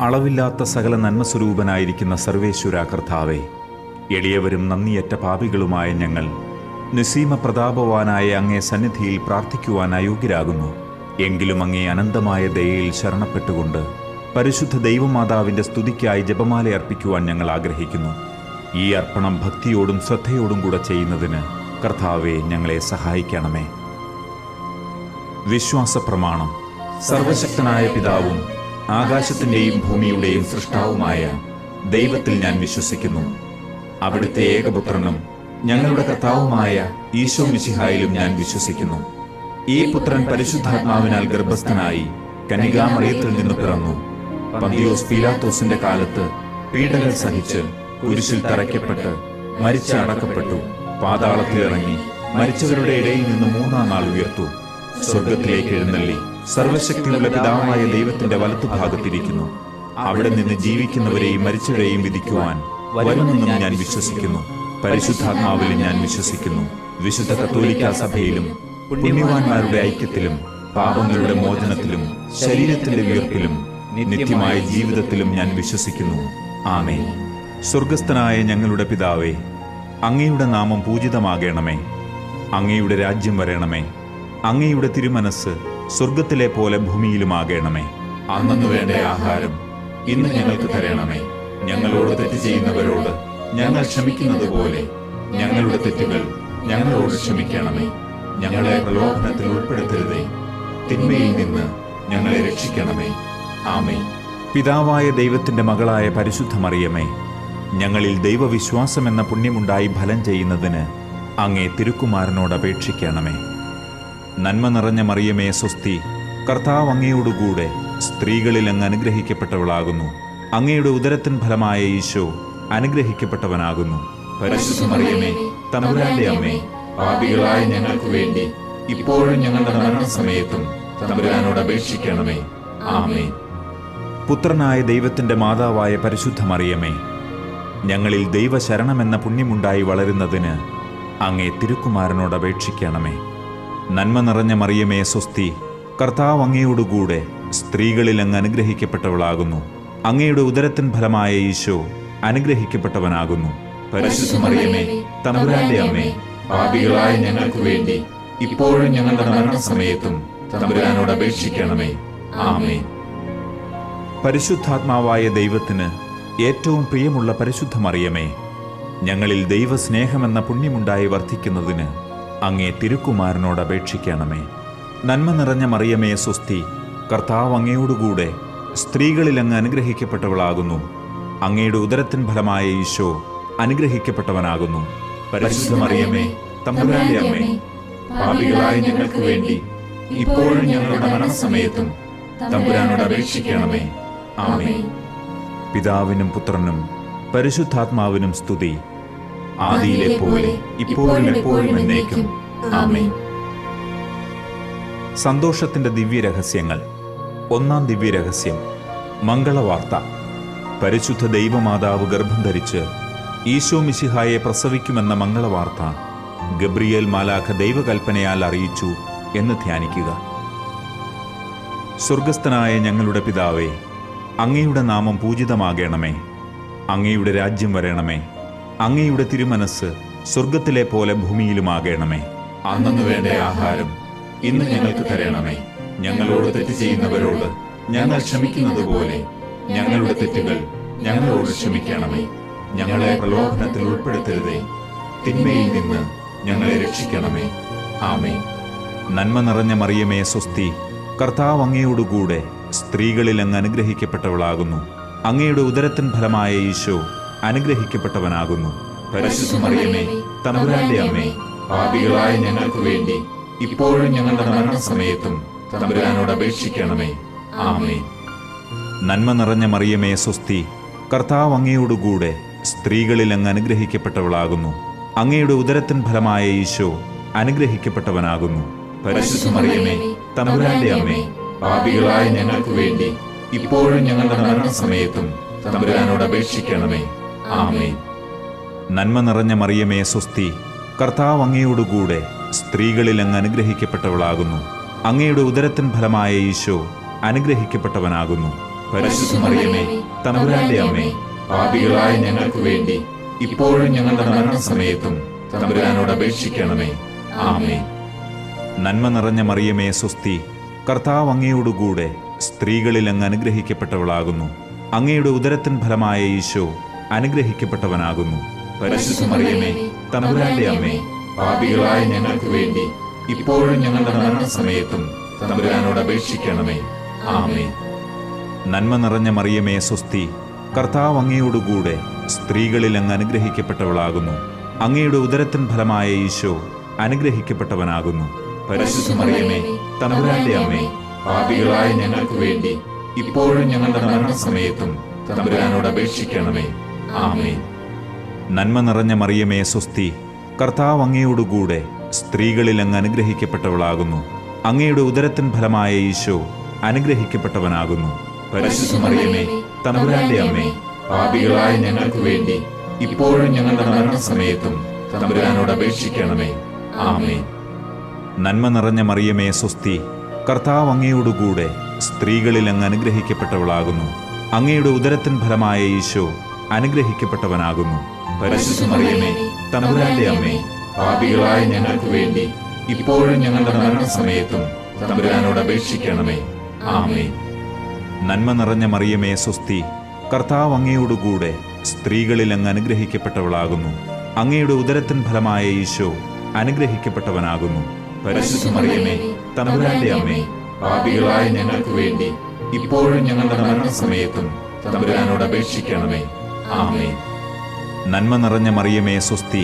അളവില്ലാത്ത സകല നന്മസ്വരൂപനായിരിക്കുന്ന സർവേശ്വര കർത്താവേ, എളിയവരും നന്ദിയറ്റ പാപികളുമായ ഞങ്ങൾ നിസീമ പ്രതാപവാനായ അങ്ങേ സന്നിധിയിൽ പ്രാർത്ഥിക്കുവാൻ അയോഗ്യരാകുന്നു. എങ്കിലും അങ്ങേ അനന്തമായ ദയയിൽ ശരണപ്പെട്ടുകൊണ്ട് പരിശുദ്ധ ദൈവമാതാവിൻ്റെ സ്തുതിക്കായി ജപമാല അർപ്പിക്കുവാൻ ഞങ്ങൾ ആഗ്രഹിക്കുന്നു. ഈ അർപ്പണം ഭക്തിയോടും ശ്രദ്ധയോടും കൂടെ ചെയ്യുന്നതിന് കർത്താവെ ഞങ്ങളെ സഹായിക്കണമേ. വിശ്വാസ പ്രമാണം. സർവശക്തനായ പിതാവും ആകാശത്തിൻ്റെയും ഭൂമിയുടെയും സൃഷ്ടാവുമായ ദൈവത്തിൽ ഞാൻ വിശ്വസിക്കുന്നു. അവിടുത്തെ ഏകപുത്രനും ഞങ്ങളുടെ കർത്താവുമായ ഈശോ മിശിഹായിലും ഞാൻ വിശ്വസിക്കുന്നു. ഈ പുത്രൻ പരിശുദ്ധാത്മാവിനാൽ ഗർഭസ്ഥനായി കന്യകാമറിയത്തിൽ നിന്ന് പിറന്നു. പന്തിയോസ് പീലാത്തോസിന്റെ കാലത്ത് പീഡകൾ സഹിച്ച് കുരിശിൽ തറയ്ക്കപ്പെട്ട് മരിച്ച് അടക്കപ്പെട്ടു. പാതാളത്തിൽ ഇറങ്ങി മരിച്ചവരുടെ ഇടയിൽ നിന്ന് മൂന്നാം നാൾ ഉയർത്തു. സ്വർഗത്തിലേക്ക് എഴുന്നള്ളി സർവശക്തിയുള്ള പിതാവായ ദൈവത്തിന്റെ വലത്തുഭാഗത്തിരിക്കുന്നു. അവിടെ നിന്ന് ജീവിക്കുന്നവരെയും മരിച്ചവരെയും വിധിക്കുവാൻ വരുമെന്നും ഞാൻ വിശ്വസിക്കുന്നു. പരിശുദ്ധാത്മാവിലും ഞാൻ വിശ്വസിക്കുന്നു. വിശുദ്ധ കത്തോലിക്കാ സഭയിലും പുണ്യവാന്മാരുടെ ഐക്യത്തിലും പാപങ്ങളുടെ മോചനത്തിലും ശരീരത്തിന്റെ ഉയർപ്പിലും നിത്യമായ ജീവിതത്തിലും ഞാൻ വിശ്വസിക്കുന്നു. ആമേൻ. സ്വർഗസ്ഥനായ ഞങ്ങളുടെ പിതാവേ, അങ്ങയുടെ നാമം പൂജിതമാകണമേ. അങ്ങയുടെ രാജ്യം വരണമേ. അങ്ങയുടെ തിരുമനസ് സ്വർഗത്തിലെ പോലെ ഭൂമിയിലുമാകണമേ. അന്നു വേണ്ട ആഹാരം ഇന്ന് ഞങ്ങൾക്ക് തരണമേ. ഞങ്ങളോട് തെറ്റ് ചെയ്യുന്നവരോട് ഞങ്ങൾ ക്ഷമിക്കുന്നത് പോലെ ഞങ്ങളുടെ തെറ്റുകൾ ഞങ്ങളോട് ക്ഷമിക്കണമേ. ഞങ്ങളെ പ്രലോഭനത്തിൽ ഉൾപ്പെടുത്തരുതേ, തിന്മയിൽ നിന്ന് ഞങ്ങളെ രക്ഷിക്കണമേ. ആമേൻ. പിതാവായ ദൈവത്തിന്റെ മകളായ പരിശുദ്ധ മറിയമേ, ഞങ്ങളിൽ ദൈവവിശ്വാസം എന്ന പുണ്യമുണ്ടായി ഫലം ചെയ്യുന്നതിന് അങ്ങേ തിരുക്കുമാരനോട് അപേക്ഷിക്കണമേ. നന്മ നിറഞ്ഞ മറിയമേ സ്വസ്തി, കർത്താവ് അങ്ങയോടുകൂടെ സ്ത്രീകളിൽ അങ്ങ് അനുഗ്രഹിക്കപ്പെട്ടവളാകുന്നു. അങ്ങയുടെ ഉദരത്തിൻ ഫലമായ ഈശോ അനുഗ്രഹിക്കപ്പെട്ടവനാകുന്നു. പരിശുദ്ധ മറിയമേ, തമ്പുരാന്റെ അമ്മേ, പാപികളായ ഞങ്ങൾക്ക് വേണ്ടി ഇപ്പോഴും ഞങ്ങളുടെ മരണസമയത്തും തമ്പുരാനോട് അപേക്ഷിക്കണമേ. ആമേൻ. പുത്രനായ ദൈവത്തിന്റെ മാതാവായ പരിശുദ്ധ മറിയമേ, ഞങ്ങളിൽ ദൈവശരണമെന്ന പുണ്യമുണ്ടായി വളരുന്നതിന് അങ്ങേ തിരുക്കുമാരനോട് അപേക്ഷിക്കണമേ. നന്മ നിറഞ്ഞ മറിയമേ സ്വസ്തി, കർത്താവ് അങ്ങയോടുകൂടെ സ്ത്രീകളിൽ അങ്ങ് അനുഗ്രഹിക്കപ്പെട്ടവളാകുന്നു. അങ്ങയുടെ ഉദരത്തിൻ ഫലമായ ഈശോ അനുഗ്രഹിക്കപ്പെട്ടവനാകുന്നു. പരിശുദ്ധ മറിയമേ, തമ്പുരാന്റെ അമ്മേ, പാപികളായ ഞങ്ങൾക്ക് വേണ്ടി ഇപ്പോഴും ഞങ്ങളുടെ മരണസമയത്തും തമ്പുരാനോട് അപേക്ഷിക്കണമേ. ആമേൻ. പരിശുദ്ധാത്മാവായ ദൈവത്തിന് ഏറ്റവും പ്രിയമുള്ള പരിശുദ്ധ മറിയമേ, ഞങ്ങളിൽ ദൈവസ്നേഹമെന്ന പുണ്യമുണ്ടായി വർദ്ധിക്കുന്നതിന് അങ്ങേ തിരുക്കുമാരനോട് അപേക്ഷിക്കണമേ. നന്മ നിറഞ്ഞ മറിയമേ സ്വസ്തി, കർത്താവ് അങ്ങയോടുകൂടെ സ്ത്രീകളിൽ അങ്ങ് അനുഗ്രഹിക്കപ്പെട്ടവളാകുന്നു. അങ്ങയുടെ ഉദരത്തിൻ ഫലമായ ഈശോ അനുഗ്രഹിക്കപ്പെട്ടവനാകുന്നു. പരിശുദ്ധ മറിയമേ, തമ്പുരാന്റെ അമ്മേ, പാപികളായ ഞങ്ങൾക്ക് വേണ്ടി ഇപ്പോഴും ഞങ്ങളുടെ മരണസമയത്തും തമ്പുരാനോട് അപേക്ഷിക്കണമേ. ആമേൻ. പിതാവിനും പുത്രനും പരിശുദ്ധാത്മാവിനും സ്തുതി, ആദിയിലെ പോലെ ഇപ്പോഴും എപ്പോഴും എന്നേക്കും. ആമേൻ. സന്തോഷത്തിന്റെ ദിവ്യരഹസ്യങ്ങൾ. ഒന്നാം ദിവ്യരഹസ്യം, മംഗളവാർത്ത. പരിശുദ്ധ ദൈവമാതാവ് ഗർഭം ധരിച്ച് ഈശോ മിശിഹായെ പ്രസവിക്കുമെന്ന മംഗളവാർത്ത ഗബ്രിയേൽ മാലാഖ ദൈവകൽപ്പനയാൽ അറിയിച്ചു എന്ന് ധ്യാനിക്കുക. സ്വർഗസ്ഥനായ ഞങ്ങളുടെ പിതാവേ, അങ്ങയുടെ നാമം പൂജിതമാകണമേ. അങ്ങയുടെ രാജ്യം വരണമേ. അങ്ങയുടെ തിരുമനസ് സ്വർഗത്തിലെ പോലെ ഭൂമിയിലുമാകണമേ. അന്നു വേണ്ട ആഹാരം ഇന്ന് ഞങ്ങൾക്ക് തരണമേ. ഞങ്ങളോട് തെറ്റ് ചെയ്യുന്നവരോട് ഞങ്ങൾ ക്ഷമിക്കുന്നത് പോലെ ഞങ്ങളുടെ തെറ്റുകൾ ഞങ്ങളോട് ക്ഷമിക്കണമേ. ഞങ്ങളെ പ്രലോഭനത്തിൽ ഉൾപ്പെടുത്തരുതേ, തിന്മയിൽ നിന്ന് ഞങ്ങളെ രക്ഷിക്കണമേ. ആമേൻ. നന്മ നിറഞ്ഞ മറിയമേ സ്വസ്തി, കർത്താവ് അങ്ങയോടുകൂടെ സ്ത്രീകളിൽ അങ്ങ് അനുഗ്രഹിക്കപ്പെട്ടവളാകുന്നു. അങ്ങയുടെ ഉദരത്തിൻ ഫലമായ ഈശോ അനുഗ്രഹിക്കപ്പെട്ടവനാകുന്നു. പരിശുദ്ധ മറിയമേ, തമ്പുരാന്റെ അമ്മേ, പാപികളായ ഞങ്ങൾക്ക് വേണ്ടി ഇപ്പോഴും ഞങ്ങളുടെ മരണസമയത്തും തമ്പുരാനോട് അപേക്ഷിക്കണമേ. ആമേൻ. നന്മ നിറഞ്ഞ മറിയമേ സ്വസ്തി, കർത്താവ് അങ്ങയോടുകൂടെ സ്ത്രീകളിൽ അങ്ങ് അനുഗ്രഹിക്കപ്പെട്ടവളാകുന്നു. അങ്ങയുടെ ഉദരത്തിൻ ഫലമായ ഈശോ അനുഗ്രഹിക്കപ്പെട്ടവനാകുന്നു. പരിശുദ്ധ മറിയമേ, തമ്പുരാന്റെ അമ്മേ, പാപികളായ ഞങ്ങൾക്ക് വേണ്ടി ഇപ്പോഴും ഞങ്ങളുടെ മരണസമയത്തും തമ്പുരാനോട് അപേക്ഷിക്കണമേ. ആമേൻ. നന്മ നിറഞ്ഞ മറിയമേ സ്വസ്തി, കർത്താവ് അങ്ങയോടുകൂടെ സ്ത്രീകളിൽ അങ്ങ് അനുഗ്രഹിക്കപ്പെട്ടവളാകുന്നു. അങ്ങയുടെ ഉദരത്തിൻ ഫലമായ ഈശോ അനുഗ്രഹിക്കപ്പെട്ടവനാകുന്നു. പരിശുദ്ധ മറിയമേ തമ്പുരാന്റെ അമ്മേ, പാപികളായ ഞങ്ങൾക്ക് വേണ്ടി ഇപ്പോഴും ഞങ്ങളുടെ മരണസമയത്തും തമ്പുരാനോട് അപേക്ഷിക്കണമേ. ആമേൻ. നന്മ നിറഞ്ഞ മറിയമേ സ്വസ്തി, കർത്താവ് അങ്ങയോടുകൂടെ സ്ത്രീകളിൽ അങ്ങ് അനുഗ്രഹിക്കപ്പെട്ടവളാകുന്നു. അങ്ങയുടെ ഉദരത്തിൻ ഫലമായ ഈശോ അനുഗ്രഹിക്കപ്പെട്ടവനാകുന്നു. പരിശുദ്ധ മറിയമേ തമ്പുരാന്റെ അമ്മേ, പാപികളായ ഞങ്ങൾക്ക് വേണ്ടി ഇപ്പോഴും ഞങ്ങളുടെ മരണസമയത്തും തമ്പുരാനോട് അപേക്ഷിക്കണമേ. ആമേൻ. നന്മ നിറഞ്ഞ മറിയമേ സ്വസ്തി, കർത്താവ് അങ്ങയോടുകൂടെ സ്ത്രീകളിൽ അങ്ങ് അനുഗ്രഹിക്കപ്പെട്ടവളാകുന്നു. അങ്ങയുടെ ഉദരത്തിൻ ഫലമായ ഈശോ അനുഗ്രഹിക്കപ്പെട്ടവനാകുന്നു. പരിശുദ്ധ മറിയമേ തമ്പുരാന്റെ അമ്മേ, പാപികളായ ഞങ്ങൾക്ക് വേണ്ടി ഇപ്പോഴും ഞങ്ങളുടെ മരണസമയത്തും തമ്പുരാനോട് അപേക്ഷിക്കണമേ. ആമേൻ. നന്മ നിറഞ്ഞ മറിയമേ സ്വസ്തി, കർത്താവ് അങ്ങയോടുകൂടെ സ്ത്രീകളിൽ അങ്ങ് അനുഗ്രഹിക്കപ്പെട്ടവളാകുന്നു. അങ്ങയുടെ ഉദരത്തിൻ ഫലമായ ഈശോ അനുഗ്രഹിക്കപ്പെട്ടവനാകുന്നു. പരിശുദ്ധ മറിയമേ തമ്പുരാന്റെ അമ്മേ, പാപികളായ ഞങ്ങൾക്ക് വേണ്ടി ഇപ്പോഴും ഞങ്ങളുടെ മരണസമയത്തും തമ്പുരാനോട് അപേക്ഷിക്കണമേ. ആമേൻ. നന്മ നിറഞ്ഞ മറിയമേ സ്വസ്തി, കർത്താവ് അങ്ങയോടുകൂടെ സ്ത്രീകളിൽ അങ്ങ് അനുഗ്രഹിക്കപ്പെട്ടവളാകുന്നു. അങ്ങയുടെ ഉദരത്തിൻ ഫലമായ ഈശോ അനുഗ്രഹിക്കപ്പെട്ടവനാകുന്നു. പരിശുദ്ധ മറിയമേ തമ്പുരാന്റെ അമ്മേ, പാപികളായ ഞങ്ങൾക്ക് വേണ്ടി ഇപ്പോഴും ഞങ്ങളുടെ മരണസമയത്തും തമ്പുരാനോട് അപേക്ഷിക്കണമേ. ആമേൻ. നന്മ നിറഞ്ഞ മറിയമേ സ്വസ്തി, കർത്താവ് അങ്ങയോടുകൂടെ സ്ത്രീകളിൽ അങ്ങ് അനുഗ്രഹിക്കപ്പെട്ടവളാകുന്നു. അങ്ങയുടെ ഉദരത്തിൻ ഫലമായ ഈശോ അനുഗ്രഹിക്കപ്പെട്ടവനാകുന്നു. പരിശുദ്ധ മറിയമേ തമ്പുരാന്റെ അമ്മേ, പാപികളായ ഞങ്ങൾക്ക് വേണ്ടി ഇപ്പോഴും ഞങ്ങളുടെ മരണസമയത്തും തമ്പുരാനോട് അപേക്ഷിക്കണമേ. ആമേൻ. നന്മ നിറഞ്ഞ മറിയമേ സ്വസ്തി,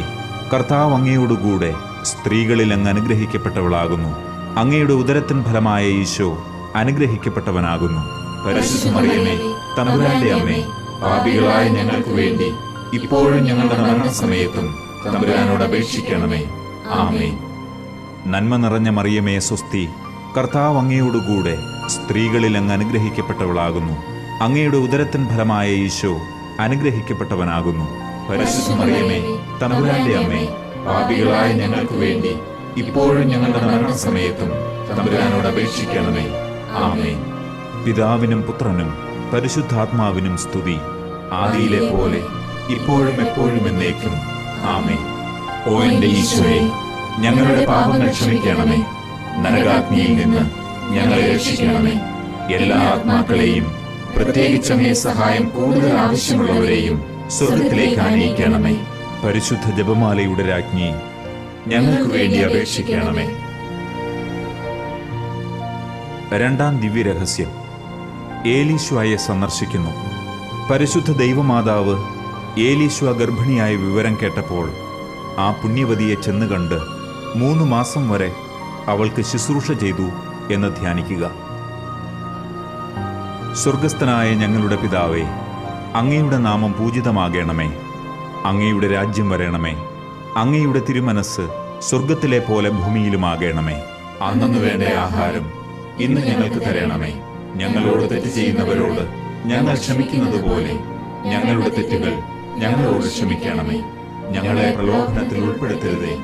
കർത്താവ് അങ്ങയോടുകൂടെ സ്ത്രീകളിൽ അങ്ങ് അനുഗ്രഹിക്കപ്പെട്ടവളാകുന്നു. അങ്ങയുടെ ഉദരത്തിൻ ഫലമായ ഈശോ അനുഗ്രഹിക്കപ്പെട്ടവനാകുന്നു. പരിശുദ്ധ മറിയമേ തമ്പുരാന്റെ അമ്മേ, പാപികളായ ഞങ്ങൾക്ക് വേണ്ടി ഇപ്പോഴും ഞങ്ങളുടെ മരണസമയത്തും തമ്പുരാനോട് അപേക്ഷിക്കണമേ. ആമേൻ. നന്മ നിറഞ്ഞ മറിയമേ സ്വസ്തി, കർത്താവ് അങ്ങയോടുകൂടെ സ്ത്രീകളിൽ അങ്ങ് അനുഗ്രഹിക്കപ്പെട്ടവളാകുന്നു. അങ്ങയുടെ ഉദരത്തിൻ ഫലമായ ഈശോ അനുഗ്രഹിക്കപ്പെട്ടവനാകുന്നു. പരിശുദ്ധ മറിയമേ തമ്പുരാന്റെ അമ്മേ, പാപികളായ ഞങ്ങൾക്ക് വേണ്ടി ഇപ്പോഴും ഞങ്ങളുടെ മരണസമയത്തും തമ്പുരാനോട് അപേക്ഷിക്കണമേ. ആമേൻ. പിതാവിനും പുത്രനും പരിശുദ്ധാത്മാവിനും സ്തുതി, ആദിയിലെ പോലെ ഇപ്പോഴും എപ്പോഴും എന്നേക്കും. ആമേൻ. ഓ എന്റെ ഈശോയെ, ഞങ്ങളുടെ പാപങ്ങൾ ക്ഷമിക്കണമേ. നരകാഗ്നിയിൽ നിന്ന് ഞങ്ങളെ രക്ഷിക്കണമേ. എല്ലാ ആത്മാക്കളെയും, പ്രത്യേകിച്ച് അങ്ങേ സഹായം കൂടുതൽ ആവശ്യമുള്ളവരെയും സ്വർഗത്തിലേക്ക് ആനയിക്കണമേ. പരിശുദ്ധ ജപമാലയുടെ രാജ്ഞി, ഞങ്ങൾക്ക് വേണ്ടി അപേക്ഷിക്കണമേ. രണ്ടാം ദിവ്യരഹസ്യം, ഏലീശ്വയെ സന്ദർശിക്കുന്നു. പരിശുദ്ധ ദൈവമാതാവ് ഏലീശ്വ ഗർഭിണിയായ വിവരം കേട്ടപ്പോൾ ആ പുണ്യവതിയെ ചെന്ന് കണ്ട് 3 മാസം വരെ അവൾക്ക് ശുശ്രൂഷ ചെയ്തു എന്ന് ധ്യാനിക്കുക. സ്വർഗസ്ഥനായ ഞങ്ങളുടെ പിതാവേ, അങ്ങയുടെ നാമം പൂജിതമാകണമേ. അങ്ങയുടെ രാജ്യം വരണമേ. അങ്ങയുടെ തിരുമനസ് സ്വർഗത്തിലെ പോലെ ഭൂമിയിലുമാകണമേ. അന്നു വേണ്ട ആഹാരം ഇന്ന് ഞങ്ങൾക്ക് തരണമേ. ഞങ്ങളോട് തെറ്റ് ചെയ്യുന്നവരോട് ഞങ്ങൾ ക്ഷമിക്കുന്നത് പോലെ ഞങ്ങളുടെ തെറ്റുകൾ ഞങ്ങളോട് ക്ഷമിക്കണമേ. ഞങ്ങളെ പ്രലോഭനത്തിൽ ഉൾപ്പെടുത്തരുതേ,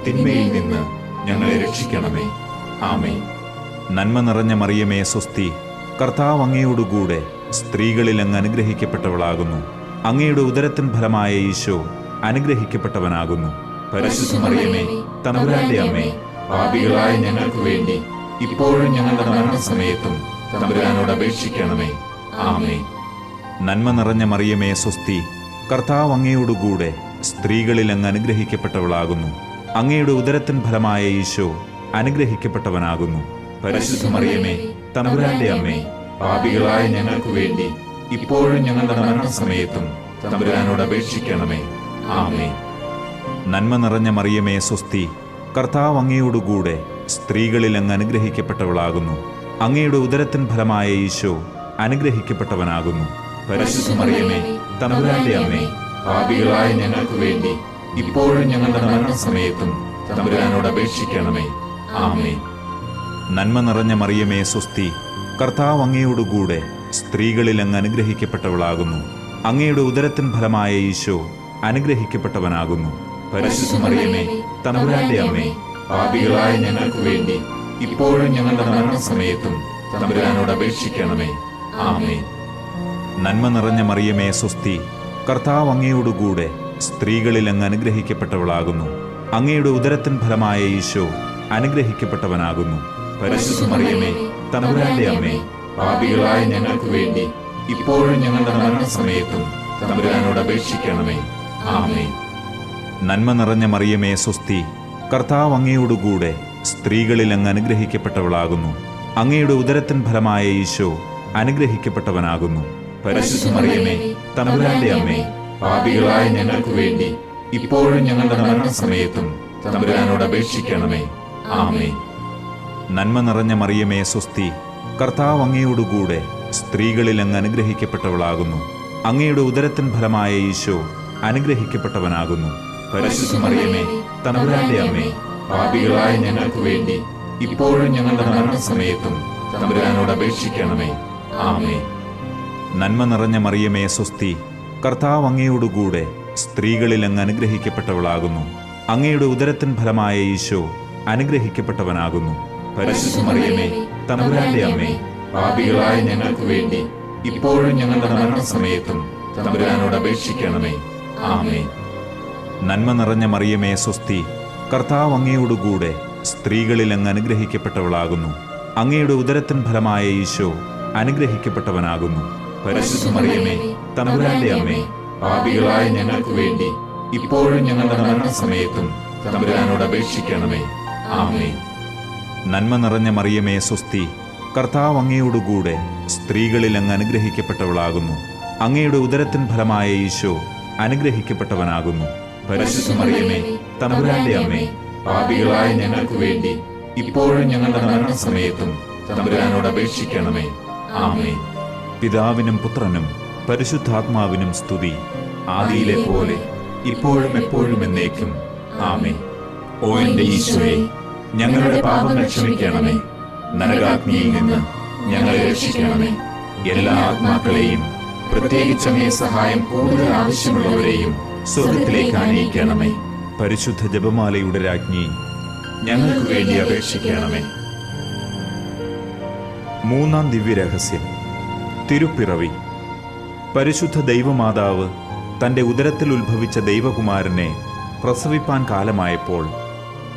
തിന്മയിൽ നിന്ന് ഞങ്ങളെ രക്ഷിക്കണമേ. ആമേൻ. നന്മ നിറഞ്ഞ മറിയമേ സ്വസ്തി, കർത്താവ് അങ്ങയോടുകൂടെ സ്ത്രീകളിൽ അങ്ങ് അനുഗ്രഹിക്കപ്പെട്ടവളാകുന്നു. അങ്ങയുടെ ഉദരത്തിൻ ഫലമായ ഈശോ അനുഗ്രഹിക്കപ്പെട്ടവനാകുന്നു. പരിശുദ്ധ മറിയമേ തമ്പുരാന്റെ അമ്മേ, പാപികളായ ഞങ്ങൾക്ക് വേണ്ടി ഇപ്പോഴും ഞങ്ങളുടെ മരണസമയത്തും തമ്പുരാനോട് അപേക്ഷിക്കണമേ. ആമേൻ. നന്മ നിറഞ്ഞ മറിയമേ സ്വസ്തി, കർത്താവ് അങ്ങയോടുകൂടെ സ്ത്രീകളിൽ അങ്ങ് അനുഗ്രഹിക്കപ്പെട്ടവളാകുന്നു. അങ്ങയുടെ ഉദരത്തിൻ ഫലമായ ഈശോ അനുഗ്രഹിക്കപ്പെട്ടവനാകുന്നു. പരിശുദ്ധ മറിയമേ തമ്പുരാന്റെ അമ്മേ, പാപികളായ ഞങ്ങൾക്ക് വേണ്ടി ഇപ്പോഴും ഞങ്ങളുടെ മരണസമയത്തും തമ്പുരാനോട് അപേക്ഷിക്കണമേ. ആമേൻ. നന്മ നിറഞ്ഞ മറിയമേ സ്വസ്തി, കർത്താവ് അങ്ങയോടുകൂടെ സ്ത്രീകളിൽ അങ്ങ് അനുഗ്രഹിക്കപ്പെട്ടവളാകുന്നു. അങ്ങയുടെ ഉദരത്തിൻ ഫലമായ ഈശോ അനുഗ്രഹിക്കപ്പെട്ടവനാകുന്നു. പരിശുദ്ധ മറിയമേ തമ്പുരാന്റെ അമ്മേ, പാപികളായ ഞങ്ങൾക്ക് വേണ്ടി ഇപ്പോഴും ഞങ്ങളുടെ മരണസമയത്തും തമ്പുരാനോട് അപേക്ഷിക്കണമേ. ആമേൻ. നന്മ നിറഞ്ഞ മറിയമേ സ്വസ്തി, കർത്താവ് അങ്ങയോടുകൂടെ സ്ത്രീകളിൽ അങ്ങ് അനുഗ്രഹിക്കപ്പെട്ടവളാകുന്നു. അങ്ങയുടെ ഉദരത്തിൻ ഫലമായ ഈശോ അനുഗ്രഹിക്കപ്പെട്ടവനാകുന്നു. പരിശുദ്ധ മറിയമേ തമ്പുരാന്റെ അമ്മേ, പാപികളായ ഞങ്ങൾക്ക് വേണ്ടി ഇപ്പോഴും ഞങ്ങളുടെ മരണസമയത്തും തമ്പുരാനോട് അപേക്ഷിക്കണമേ. ആമേൻ. നന്മ നിറഞ്ഞ മറിയമേ സ്വസ്തി, കർത്താവ് അങ്ങയോടുകൂടെ സ്ത്രീകളിൽ അങ്ങ് അനുഗ്രഹിക്കപ്പെട്ടവളാകുന്നു. അങ്ങയുടെ ഉദരത്തിൻ ഫലമായ ഈശോ അനുഗ്രഹിക്കപ്പെട്ടവനാകുന്നു. പരിശുദ്ധ മറിയമേ, തമ്പുരാന്റെ അമ്മേ, പാപികളായ ഞങ്ങൾക്ക് വേണ്ടി ഇപ്പോഴും ഞങ്ങളുടെ മരണസമയത്തും തമ്പുരാനോട് അപേക്ഷിക്കണമേ. ആമേൻ. നന്മ നിറഞ്ഞ മറിയമേ സ്വസ്തി, കർത്താവ് അങ്ങയോടുകൂടെ സ്ത്രീകളിൽ അങ്ങ് അനുഗ്രഹിക്കപ്പെട്ടവളാകുന്നു. അങ്ങയുടെ ഉദരത്തിൻ ഫലമായ ഈശോ അനുഗ്രഹിക്കപ്പെട്ടവനാകുന്നു. പരിശുദ്ധ മറിയമേ, തമ്പുരാന്റെ അമ്മേ, പാപികളായ ഞങ്ങൾക്ക് വേണ്ടി ഇപ്പോഴും ഞങ്ങളുടെ മരണസമയത്തും തമ്പുരാനോട് അപേക്ഷിക്കണമേ. ആമേൻ. നന്മ നിറഞ്ഞ മറിയമേ സ്വസ്തി, കർത്താവ് അങ്ങയോടുകൂടെ സ്ത്രീകളിൽ അങ്ങ് അനുഗ്രഹിക്കപ്പെട്ടവളാകുന്നു. അങ്ങയുടെ ഉദരത്തിൻ ഫലമായ ഈശോ അനുഗ്രഹിക്കപ്പെട്ടവനാകുന്നു. പരിശുദ്ധ മറിയമേ, തമ്പുരാന്റെ അമ്മേ, പാപികളായ ഞങ്ങൾക്ക് വേണ്ടി ഇപ്പോഴും ഞങ്ങളുടെ മരണസമയത്തും തമ്പുരാനോട് അപേക്ഷിക്കണമേ. ആമേൻ. നന്മ നിറഞ്ഞ മറിയമേ സ്വസ്തി, കർത്താവ് അങ്ങയോടുകൂടെ സ്ത്രീകളിൽ അങ്ങ് അനുഗ്രഹിക്കപ്പെട്ടവളാകുന്നു. അങ്ങയുടെ ഉദരത്തിൻ ഫലമായ ഈശോ അനുഗ്രഹിക്കപ്പെട്ടവനാകുന്നു. പരിശുദ്ധ മറിയമേ, തമ്പുരാന്റെ അമ്മേ, പാപികളായ ഞങ്ങൾക്ക് വേണ്ടി ഇപ്പോഴും ഞങ്ങളുടെ മരണസമയത്തും തമ്പുരാനോട് അപേക്ഷിക്കണമേ. ആമേൻ. നന്മ നിറഞ്ഞ മറിയമേ സ്വസ്തി, കർത്താവ് അങ്ങയോടുകൂടെ സ്ത്രീകളിൽ അങ്ങ് അനുഗ്രഹിക്കപ്പെട്ടവളാകുന്നു. അങ്ങയുടെ ഉദരത്തിൻ ഫലമായ ഈശോ അനുഗ്രഹിക്കപ്പെട്ടവനാകുന്നു. പരിശുദ്ധ മറിയമേ, തമ്പുരാന്റെ അമ്മേ, പാപികളായ ഞങ്ങൾക്ക് വേണ്ടി ഇപ്പോഴും ഞങ്ങളുടെ മരണസമയത്തും തമ്പുരാനോട് അപേക്ഷിക്കണമേ. ആമേൻ. നന്മ നിറഞ്ഞ മറിയമേ സ്വസ്തി, കർത്താവ് അങ്ങയോടുകൂടെ സ്ത്രീകളിൽ അങ്ങ് അനുഗ്രഹിക്കപ്പെട്ടവളാകുന്നു. അങ്ങയുടെ ഉദരത്തിൻ ഫലമായ ഈശോ അനുഗ്രഹിക്കപ്പെട്ടവനാകുന്നു. പരിശുദ്ധ മറിയമേ, തമ്പുരാന്റെ അമ്മേ, പാപികളായ ഞങ്ങൾക്ക് വേണ്ടി ഇപ്പോഴും ഞങ്ങളുടെ മരണസമയത്തും തമ്പുരാനോട് അപേക്ഷിക്കണമേ. ആമേൻ. പിതാവിനും പുത്രനും പരിശുദ്ധാത്മാവിനും സ്തുതി, ആദിയിലെ പോലെ ഇപ്പോഴും എപ്പോഴും എന്നേക്കും. ആമേൻ. ഓ എന്റെ ഈശോയെ, ഞങ്ങളുടെ പാപങ്ങൾ ക്ഷമിക്കണമേ. നരകാഗ്നിയിൽ നിന്ന് ഞങ്ങളെ രക്ഷിക്കണമേ. എല്ലാ ആത്മാക്കളെയും, പ്രത്യേകിച്ച് അങ്ങേ സഹായം കൂടുതൽ ആവശ്യമുള്ളവരെയും സ്വർഗത്തിലേക്ക് ആനയിക്കണമേ. പരിശുദ്ധ ജപമാലയുടെ രാജ്ഞി, ഞങ്ങൾക്ക് വേണ്ടി അപേക്ഷിക്കണമേ. മൂന്നാം ദിവ്യരഹസ്യം, തിരുപ്പിറവി. പരിശുദ്ധ ദൈവമാതാവ് തന്റെ ഉദരത്തിൽ ഉത്ഭവിച്ച ദൈവകുമാരനെ പ്രസവിപ്പാൻ കാലമായപ്പോൾ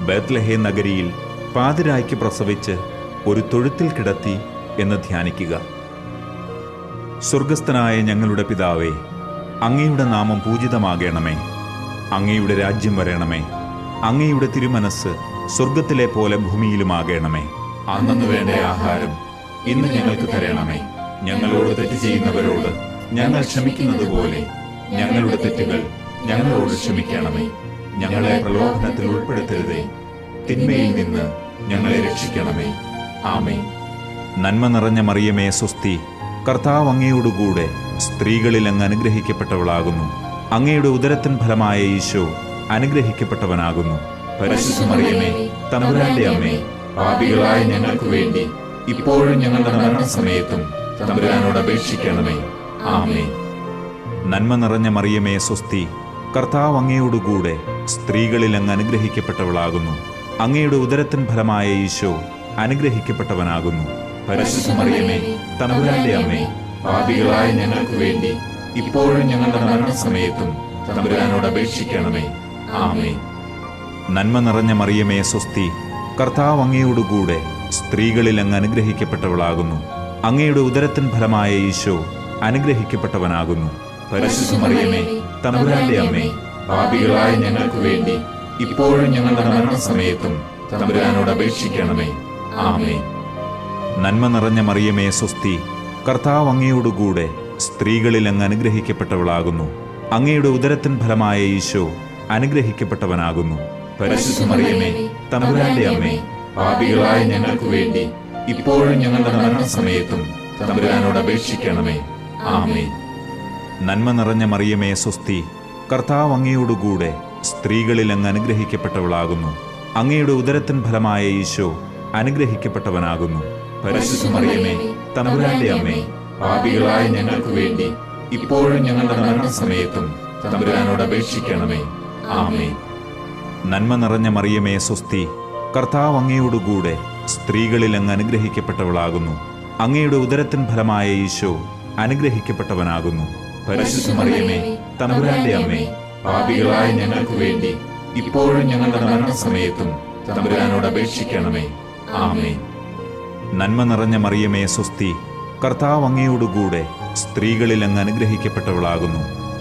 ബേത്ലഹേം നഗരിയിൽ പാതിരായ്ക്ക് പ്രസവിച്ച് ഒരു തൊഴുത്തിൽ കിടത്തി എന്ന് ധ്യാനിക്കുക. സ്വർഗസ്ഥനായ ഞങ്ങളുടെ പിതാവേ, അങ്ങയുടെ നാമം പൂജിതമാകണമേ. അങ്ങയുടെ രാജ്യം വരണമേ. അങ്ങയുടെ തിരുമനസ് സ്വർഗത്തിലെ പോലെ ഭൂമിയിലുമാകണമേ. അന്നു വേണ്ട ആഹാരം ഇന്ന് ഞങ്ങൾക്ക് തരണമേ. ഞങ്ങളോട് തെറ്റ് ചെയ്യുന്നവരോട് ഞങ്ങൾ ക്ഷമിക്കുന്നത് പോലെ ഞങ്ങളുടെ തെറ്റുകൾ ഞങ്ങളോട് ക്ഷമിക്കണമേ. ഞങ്ങളെ പ്രലോഭനത്തിൽ ഉൾപ്പെടുത്തരുതേ, തിന്മയിൽ നിന്ന് ഞങ്ങളെ രക്ഷിക്കണമേ. ആമേൻ. നന്മ നിറഞ്ഞ മറിയമേ സ്വസ്തി, കർത്താവ് അങ്ങയോടുകൂടെ സ്ത്രീകളിൽ അങ്ങ് അനുഗ്രഹിക്കപ്പെട്ടവളാകുന്നു. അങ്ങയുടെ ഉദരത്തിൻ ഫലമായ ഈശോ അനുഗ്രഹിക്കപ്പെട്ടവനാകുന്നു. പരിശുദ്ധ മറിയമേ, തമ്പുരാന്റെ അമ്മേ, പാപികളായ ഞങ്ങൾക്ക് വേണ്ടി ഇപ്പോഴും ഞങ്ങളുടെ മരണസമയത്തും തമ്പുരാനോട് അപേക്ഷിക്കണമേ. ആമേൻ. നന്മ നിറഞ്ഞ മറിയമേ സ്വസ്തി, കർത്താവ് അങ്ങയോടുകൂടെ സ്ത്രീകളിൽ അങ്ങ് അനുഗ്രഹിക്കപ്പെട്ടവളാകുന്നു. അങ്ങയുടെ ഉദരത്തിൻ ഫലമായ ഈശോ അനുഗ്രഹിക്കപ്പെട്ടവനാകുന്നു. പരിശുദ്ധ മറിയമേ, തമ്പുരാന്റെ അമ്മേ, പാപികളായ ഞങ്ങൾക്ക് വേണ്ടി ഇപ്പോഴും ഞങ്ങളുടെ മരണസമയത്തും തമ്പുരാനോട് അപേക്ഷിക്കണമേ. ആമേൻ. നന്മ നിറഞ്ഞ മറിയമേ സ്വസ്തി, കർത്താവ് അങ്ങയോടുകൂടെ സ്ത്രീകളിൽ അങ്ങ് അനുഗ്രഹിക്കപ്പെട്ടവളാകുന്നു. അങ്ങയുടെ ഉദരത്തിൻ ഫലമായ ഈശോ അനുഗ്രഹിക്കപ്പെട്ടവനാകുന്നു. പരിശുദ്ധ മറിയമേ, തമ്പുരാന്റെ അമ്മേ, പാപികളായ ഞങ്ങൾക്ക് വേണ്ടി ഇപ്പോഴും ഞങ്ങളുടെ മരണസമയത്തും തമ്പുരാനോട് അപേക്ഷിക്കണമേ. ആമേൻ. നന്മ നിറഞ്ഞ മറിയമേ സ്വസ്തി, കർത്താവ് അങ്ങയോടുകൂടെ സ്ത്രീകളിൽ അങ്ങ് അനുഗ്രഹിക്കപ്പെട്ടവളാകുന്നു. അങ്ങയുടെ ഉദരത്തിൻ ഫലമായ ഈശോ അനുഗ്രഹിക്കപ്പെട്ടവനാകുന്നു. പരിശുദ്ധ മറിയമേ, തമ്പുരാന്റെ അമ്മേ, പാപികളായ ഞങ്ങൾക്ക് വേണ്ടി ഇപ്പോഴും ഞങ്ങളുടെ മരണസമയത്തും തമ്പുരാനോട് അപേക്ഷിക്കണമേ. ആമേൻ. നന്മ നിറഞ്ഞ മറിയമേ സ്വസ്തി, കർത്താവ് അങ്ങയോടുകൂടെ സ്ത്രീകളിൽ അങ്ങ് അനുഗ്രഹിക്കപ്പെട്ടവളാകുന്നു. അങ്ങയുടെ ഉദരത്തിൻ ഫലമായ ഈശോ അനുഗ്രഹിക്കപ്പെട്ടവനാകുന്നു. പരിശുദ്ധ മറിയമേ, തമ്പുരാന്റെ അമ്മേ, പാപികളായ ഞങ്ങൾക്ക് വേണ്ടി ഇപ്പോഴും ഞങ്ങളുടെ മരണസമയത്തും തമ്പുരാനോട് അപേക്ഷിക്കണമേ. ആമേൻ. നന്മ നിറഞ്ഞ മറിയമേ സ്വസ്തി, കർത്താവ് അങ്ങയോടുകൂടെ സ്ത്രീകളിൽ അങ്ങ് അനുഗ്രഹിക്കപ്പെട്ടവളാകുന്നു. അങ്ങയുടെ ഉദരത്തിൻ ഫലമായ ഈശോ അനുഗ്രഹിക്കപ്പെട്ടവനാകുന്നു. പരിശുദ്ധ മറിയമേ, തമ്പുരാന്റെ അമ്മേ, പാപികളായ ഞങ്ങൾക്ക് വേണ്ടി ഇപ്പോഴും ഞങ്ങളുടെ മരണസമയത്തും തമ്പുരാനോട് അപേക്ഷിക്കണമേ. ആമേൻ. നന്മ നിറഞ്ഞ മറിയമേ, സ്വസ്തി. കർത്താവ് അങ്ങയോടുകൂടെ സ്ത്രീകളിൽ അങ്ങ് അനുഗ്രഹിക്കപ്പെട്ടവളാകുന്നു.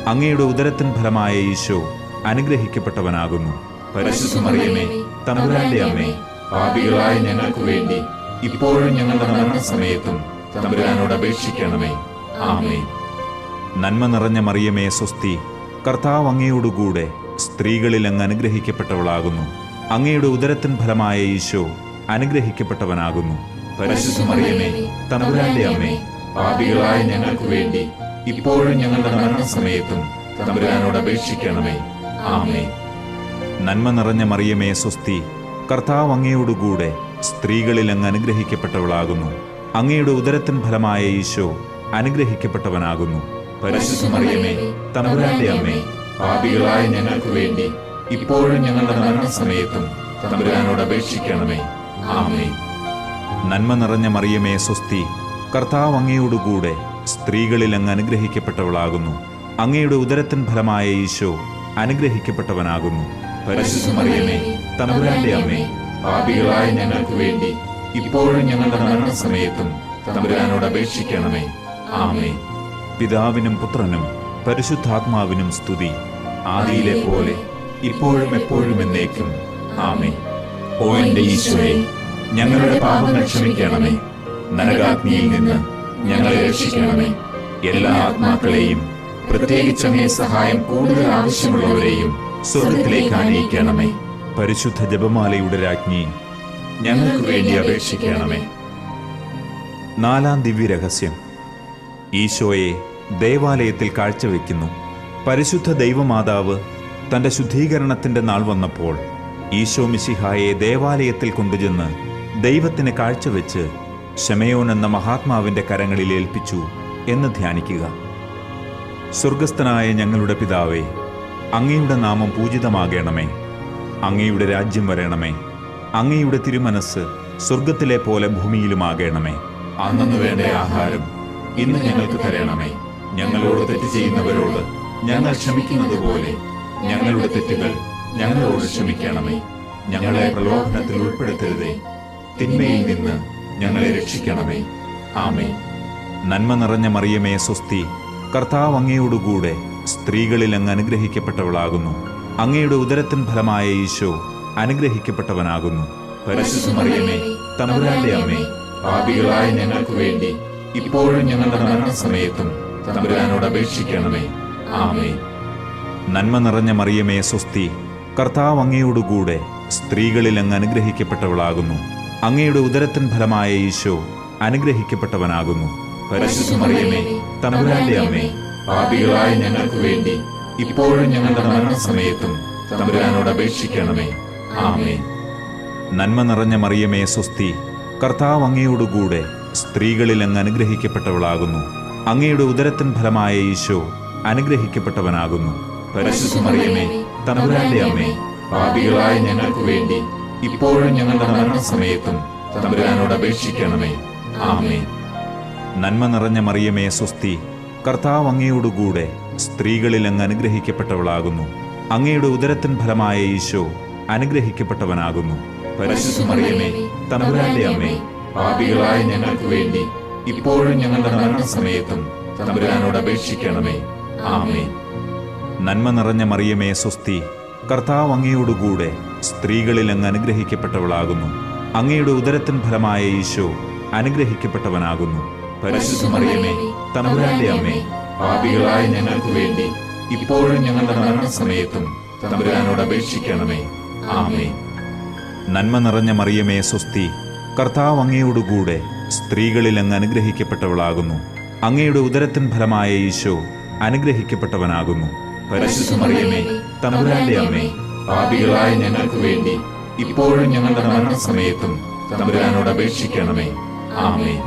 അങ്ങയുടെ ഉദരത്തിൻ ഫലമായ ഈശോ അനുഗ്രഹിക്കപ്പെട്ടവനാകുന്നു. പരിശുദ്ധ മറിയമേ, തമ്പുരാന്റെ അമ്മേ, പാപികളായ ഞങ്ങൾക്ക് വേണ്ടി ഇപ്പോഴും ഞങ്ങളുടെ മരണസമയത്തും തമ്പുരാനോട് അപേക്ഷിക്കണമേ. ആമേൻ. നന്മ നിറഞ്ഞ മറിയമേ, സ്വസ്തി. കർത്താവ് അങ്ങയോടുകൂടെ സ്ത്രീകളിൽ അങ്ങ് അനുഗ്രഹിക്കപ്പെട്ടവളാകുന്നു. അങ്ങയുടെ ഉദരത്തിൻ ഫലമായ ഈശോ അനുഗ്രഹിക്കപ്പെട്ടവനാകുന്നു. പരിശുദ്ധ മറിയമേ, തമ്പുരാന്റെ അമ്മേ, പാപികളായ ഞങ്ങൾക്ക് വേണ്ടി ഇപ്പോഴും ഞങ്ങളുടെ മരണസമയത്തും തമ്പുരാനോട് അപേക്ഷിക്കണമേ. ആമേൻ. നന്മ നിറഞ്ഞ മറിയമേ, സ്വസ്തി. കർത്താവ് അങ്ങയോടുകൂടെ സ്ത്രീകളിൽ അങ്ങ് അനുഗ്രഹിക്കപ്പെട്ടവളാകുന്നു. അങ്ങയുടെ ഉദരത്തിൻ ഫലമായ ഈശോ അനുഗ്രഹിക്കപ്പെട്ടവനാകുന്നു. പരിശുദ്ധ മറിയമേ, തമ്പുരാന്റെ അമ്മേ, പാപികളായ ഞങ്ങൾക്ക് വേണ്ടി ഇപ്പോഴും ഞങ്ങളുടെ മരണസമയത്തും തമ്പുരാനോട് അപേക്ഷിക്കണമേ. ആമേൻ. നന്മ നിറഞ്ഞ മറിയമേ, സ്വസ്തി. കർത്താവ് അങ്ങയോടുകൂടെ സ്ത്രീകളിൽ അങ്ങ് അനുഗ്രഹിക്കപ്പെട്ടവളാകുന്നു. അങ്ങയുടെ ഉദരത്തിൻ ഫലമായ ഈശോ അനുഗ്രഹിക്കപ്പെട്ടവനാകുന്നു. പരിശുദ്ധ മറിയമേ, തമ്പുരാന്റെ അമ്മേ, പാപികളായ ഞങ്ങൾക്ക് വേണ്ടി ഇപ്പോഴും ഞങ്ങളുടെ മരണസമയത്തും തമ്പുരാനോട് അപേക്ഷിക്കണമേ. ആമേൻ. പിതാവിനും പുത്രനും പരിശുദ്ധാത്മാവിനും സ്തുതി. ആദിയിലെ പോലെ ഇപ്പോഴും എപ്പോഴും എന്നേക്കും. ആമേൻ. ഓ എന്റെ ഈശോയെ, ഞങ്ങളുടെ പാപങ്ങൾ ക്ഷമിക്കണമേ. നരകാഗ്നിയിൽ നിന്ന് ഞങ്ങളെ രക്ഷിക്കണമേ. എല്ലാ ആത്മാക്കളെയും, പ്രത്യേകിച്ച് അങ്ങേ സഹായം കൂടുതൽ ആവശ്യമുള്ളവരെയും സ്വർഗ്ഗത്തിലേക്ക് ആനയിക്കണമേ. പരിശുദ്ധ ജപമാലയുടെ രാജ്ഞി, ഞങ്ങൾക്ക് വേണ്ടി അപേക്ഷിക്കണമേ. നാലാം ദിവ്യരഹസ്യം. ഈശോയെ ദേവാലയത്തിൽ കാഴ്ചവെക്കുന്നു. പരിശുദ്ധ ദൈവമാതാവ് തന്റെ ശുദ്ധീകരണത്തിന്റെ നാൾ വന്നപ്പോൾ ഈശോ മിശിഹായെ ദേവാലയത്തിൽ കൊണ്ടുചെന്ന് ദൈവത്തിന് കാഴ്ചവെച്ച് ശമയോൻ എന്ന മഹാത്മാവിന്റെ കരങ്ങളിൽ ഏൽപ്പിച്ചു എന്ന് ധ്യാനിക്കുക. സ്വർഗസ്ഥനായ ഞങ്ങളുടെ പിതാവേ, അങ്ങയുടെ നാമം പൂജിതമാകണമേ. അങ്ങയുടെ രാജ്യം വരണമേ. അങ്ങയുടെ തിരുമനസ് സ്വർഗത്തിലെ പോലെ ഭൂമിയിലുമാകണമേ. അന്നന്ന് വേണ്ട ആഹാരം ഇന്ന് ഞങ്ങൾക്ക് തരണമേ. ഞങ്ങളോട് തെറ്റ് ചെയ്യുന്നവരോട് ഞങ്ങൾ ക്ഷമിക്കുന്നത് പോലെ ഞങ്ങളുടെ തെറ്റുകൾ ഞങ്ങളോട് ക്ഷമിക്കണമേ. ഞങ്ങളെ പ്രലോഭനത്തിൽ ഉൾപ്പെടുത്തരുതേ, തിന്മയിൽ നിന്ന് ഞങ്ങളെ രക്ഷിക്കണമേ. ആമേൻ. നന്മ നിറഞ്ഞ മറിയമേ, സ്വസ്തി. കർത്താവ് അങ്ങയോടുകൂടെ സ്ത്രീകളിൽ അങ്ങ് അനുഗ്രഹിക്കപ്പെട്ടവളാകുന്നു. അങ്ങയുടെ ഉദരത്തിൻ ഫലമായ ഈശോ അനുഗ്രഹിക്കപ്പെട്ടവനാകുന്നു. പരിശുദ്ധ മറിയമേ, തമ്പുരാന്റെ അമ്മേ, പാപികളായ ഞങ്ങൾക്ക് വേണ്ടി ഇപ്പോഴും ഞങ്ങളുടെ മരണസമയത്തും തമ്പുരാനോട് അപേക്ഷിക്കണമേ. ആമേൻ. നന്മ നിറഞ്ഞ മറിയമേ, സ്വസ്തി. കർത്താവ് അങ്ങയോടുകൂടെ സ്ത്രീകളിൽ അങ്ങ് അനുഗ്രഹിക്കപ്പെട്ടവളാകുന്നു. അങ്ങയുടെ ഉദരത്തിൻ ഫലമായ ഈശോ അനുഗ്രഹിക്കപ്പെട്ടവനാകുന്നു. പരിശുദ്ധ മറിയമേ, തമ്പുരാന്റെ അമ്മേ, പാപികളായ ഞങ്ങൾക്ക് വേണ്ടി ഇപ്പോഴും ഞങ്ങളുടെ മരണസമയത്തും തമ്പുരാനോട് അപേക്ഷിക്കണമേ. ആമേൻ. നന്മ നിറഞ്ഞ മറിയമേ, സ്വസ്തി. കർത്താവ് അങ്ങയോടുകൂടെ സ്ത്രീകളിൽ അങ്ങ് അനുഗ്രഹിക്കപ്പെട്ടവളാകുന്നു. അങ്ങയുടെ ഉദരത്തിൻ ഫലമായ ഈശോ അനുഗ്രഹിക്കപ്പെട്ടവനാകുന്നു. പരിശുദ്ധ മറിയമേ, തമ്പുരാന്റെ അമ്മേ, പാപികളായ ഞങ്ങൾക്ക് വേണ്ടി ഇപ്പോഴും ഞങ്ങളുടെ മരണസമയത്തും തമ്പുരാനോട് അപേക്ഷിക്കണമേ. ആമേൻ. നന്മ നിറഞ്ഞ മറിയമേ, സ്വസ്തി. കർത്താവ് അങ്ങയോടുകൂടെ സ്ത്രീകളിൽ അങ്ങ് അനുഗ്രഹിക്കപ്പെട്ടവളാകുന്നു. അങ്ങയുടെ ഉദരത്തിൻ ഫലമായ ഈശോ അനുഗ്രഹിക്കപ്പെട്ടവനാകുന്നു. പരിശുദ്ധ മറിയമേ, തമ്പുരാന്റെ അമ്മേ, പാപികളായ ഞങ്ങൾക്ക് വേണ്ടി ഇപ്പോഴും ഞങ്ങളുടെ മരണസമയത്തും തമ്പുരാനോട് അപേക്ഷിക്കണമേ. ആമേൻ. നന്മ നിറഞ്ഞ മറിയമേ, സ്വസ്തി. കർത്താവ് അങ്ങയോടുകൂടെ സ്ത്രീകളിൽ അങ്ങ് അനുഗ്രഹിക്കപ്പെട്ടവളാകുന്നു. അങ്ങയുടെ ഉദരത്തിൻ ഫലമായ ഈശോ അനുഗ്രഹിക്കപ്പെട്ടവനാകുന്നു. പരിശുദ്ധ മറിയമേ, തമ്പുരാന്റെ അമ്മേ, പാപികളായ ഞങ്ങൾക്ക് വേണ്ടി ഇപ്പോഴും ഞങ്ങളുടെ മരണസമയത്തും തമ്പുരാനോട് അപേക്ഷിക്കണമേ. ആമേൻ. നന്മ നിറഞ്ഞ മറിയമേ, സ്വസ്തി. കർത്താവ് അങ്ങയോടുകൂടെ സ്ത്രീകളിൽ അങ്ങ് അനുഗ്രഹിക്കപ്പെട്ടവളാകുന്നു. അങ്ങയുടെ ഉദരത്തിൻ ഫലമായ ഈശോ അനുഗ്രഹിക്കപ്പെട്ടവനാകുന്നു. പരിശുദ്ധ മറിയമേ, തമ്പുരാന്റെ അമ്മേ, പാപികളായ ഞങ്ങൾക്ക് വേണ്ടി ഇപ്പോഴും ഞങ്ങളുടെ മരണസമയത്തും തമ്പുരാനോട് അപേക്ഷിക്കണമേ. ആമേൻ.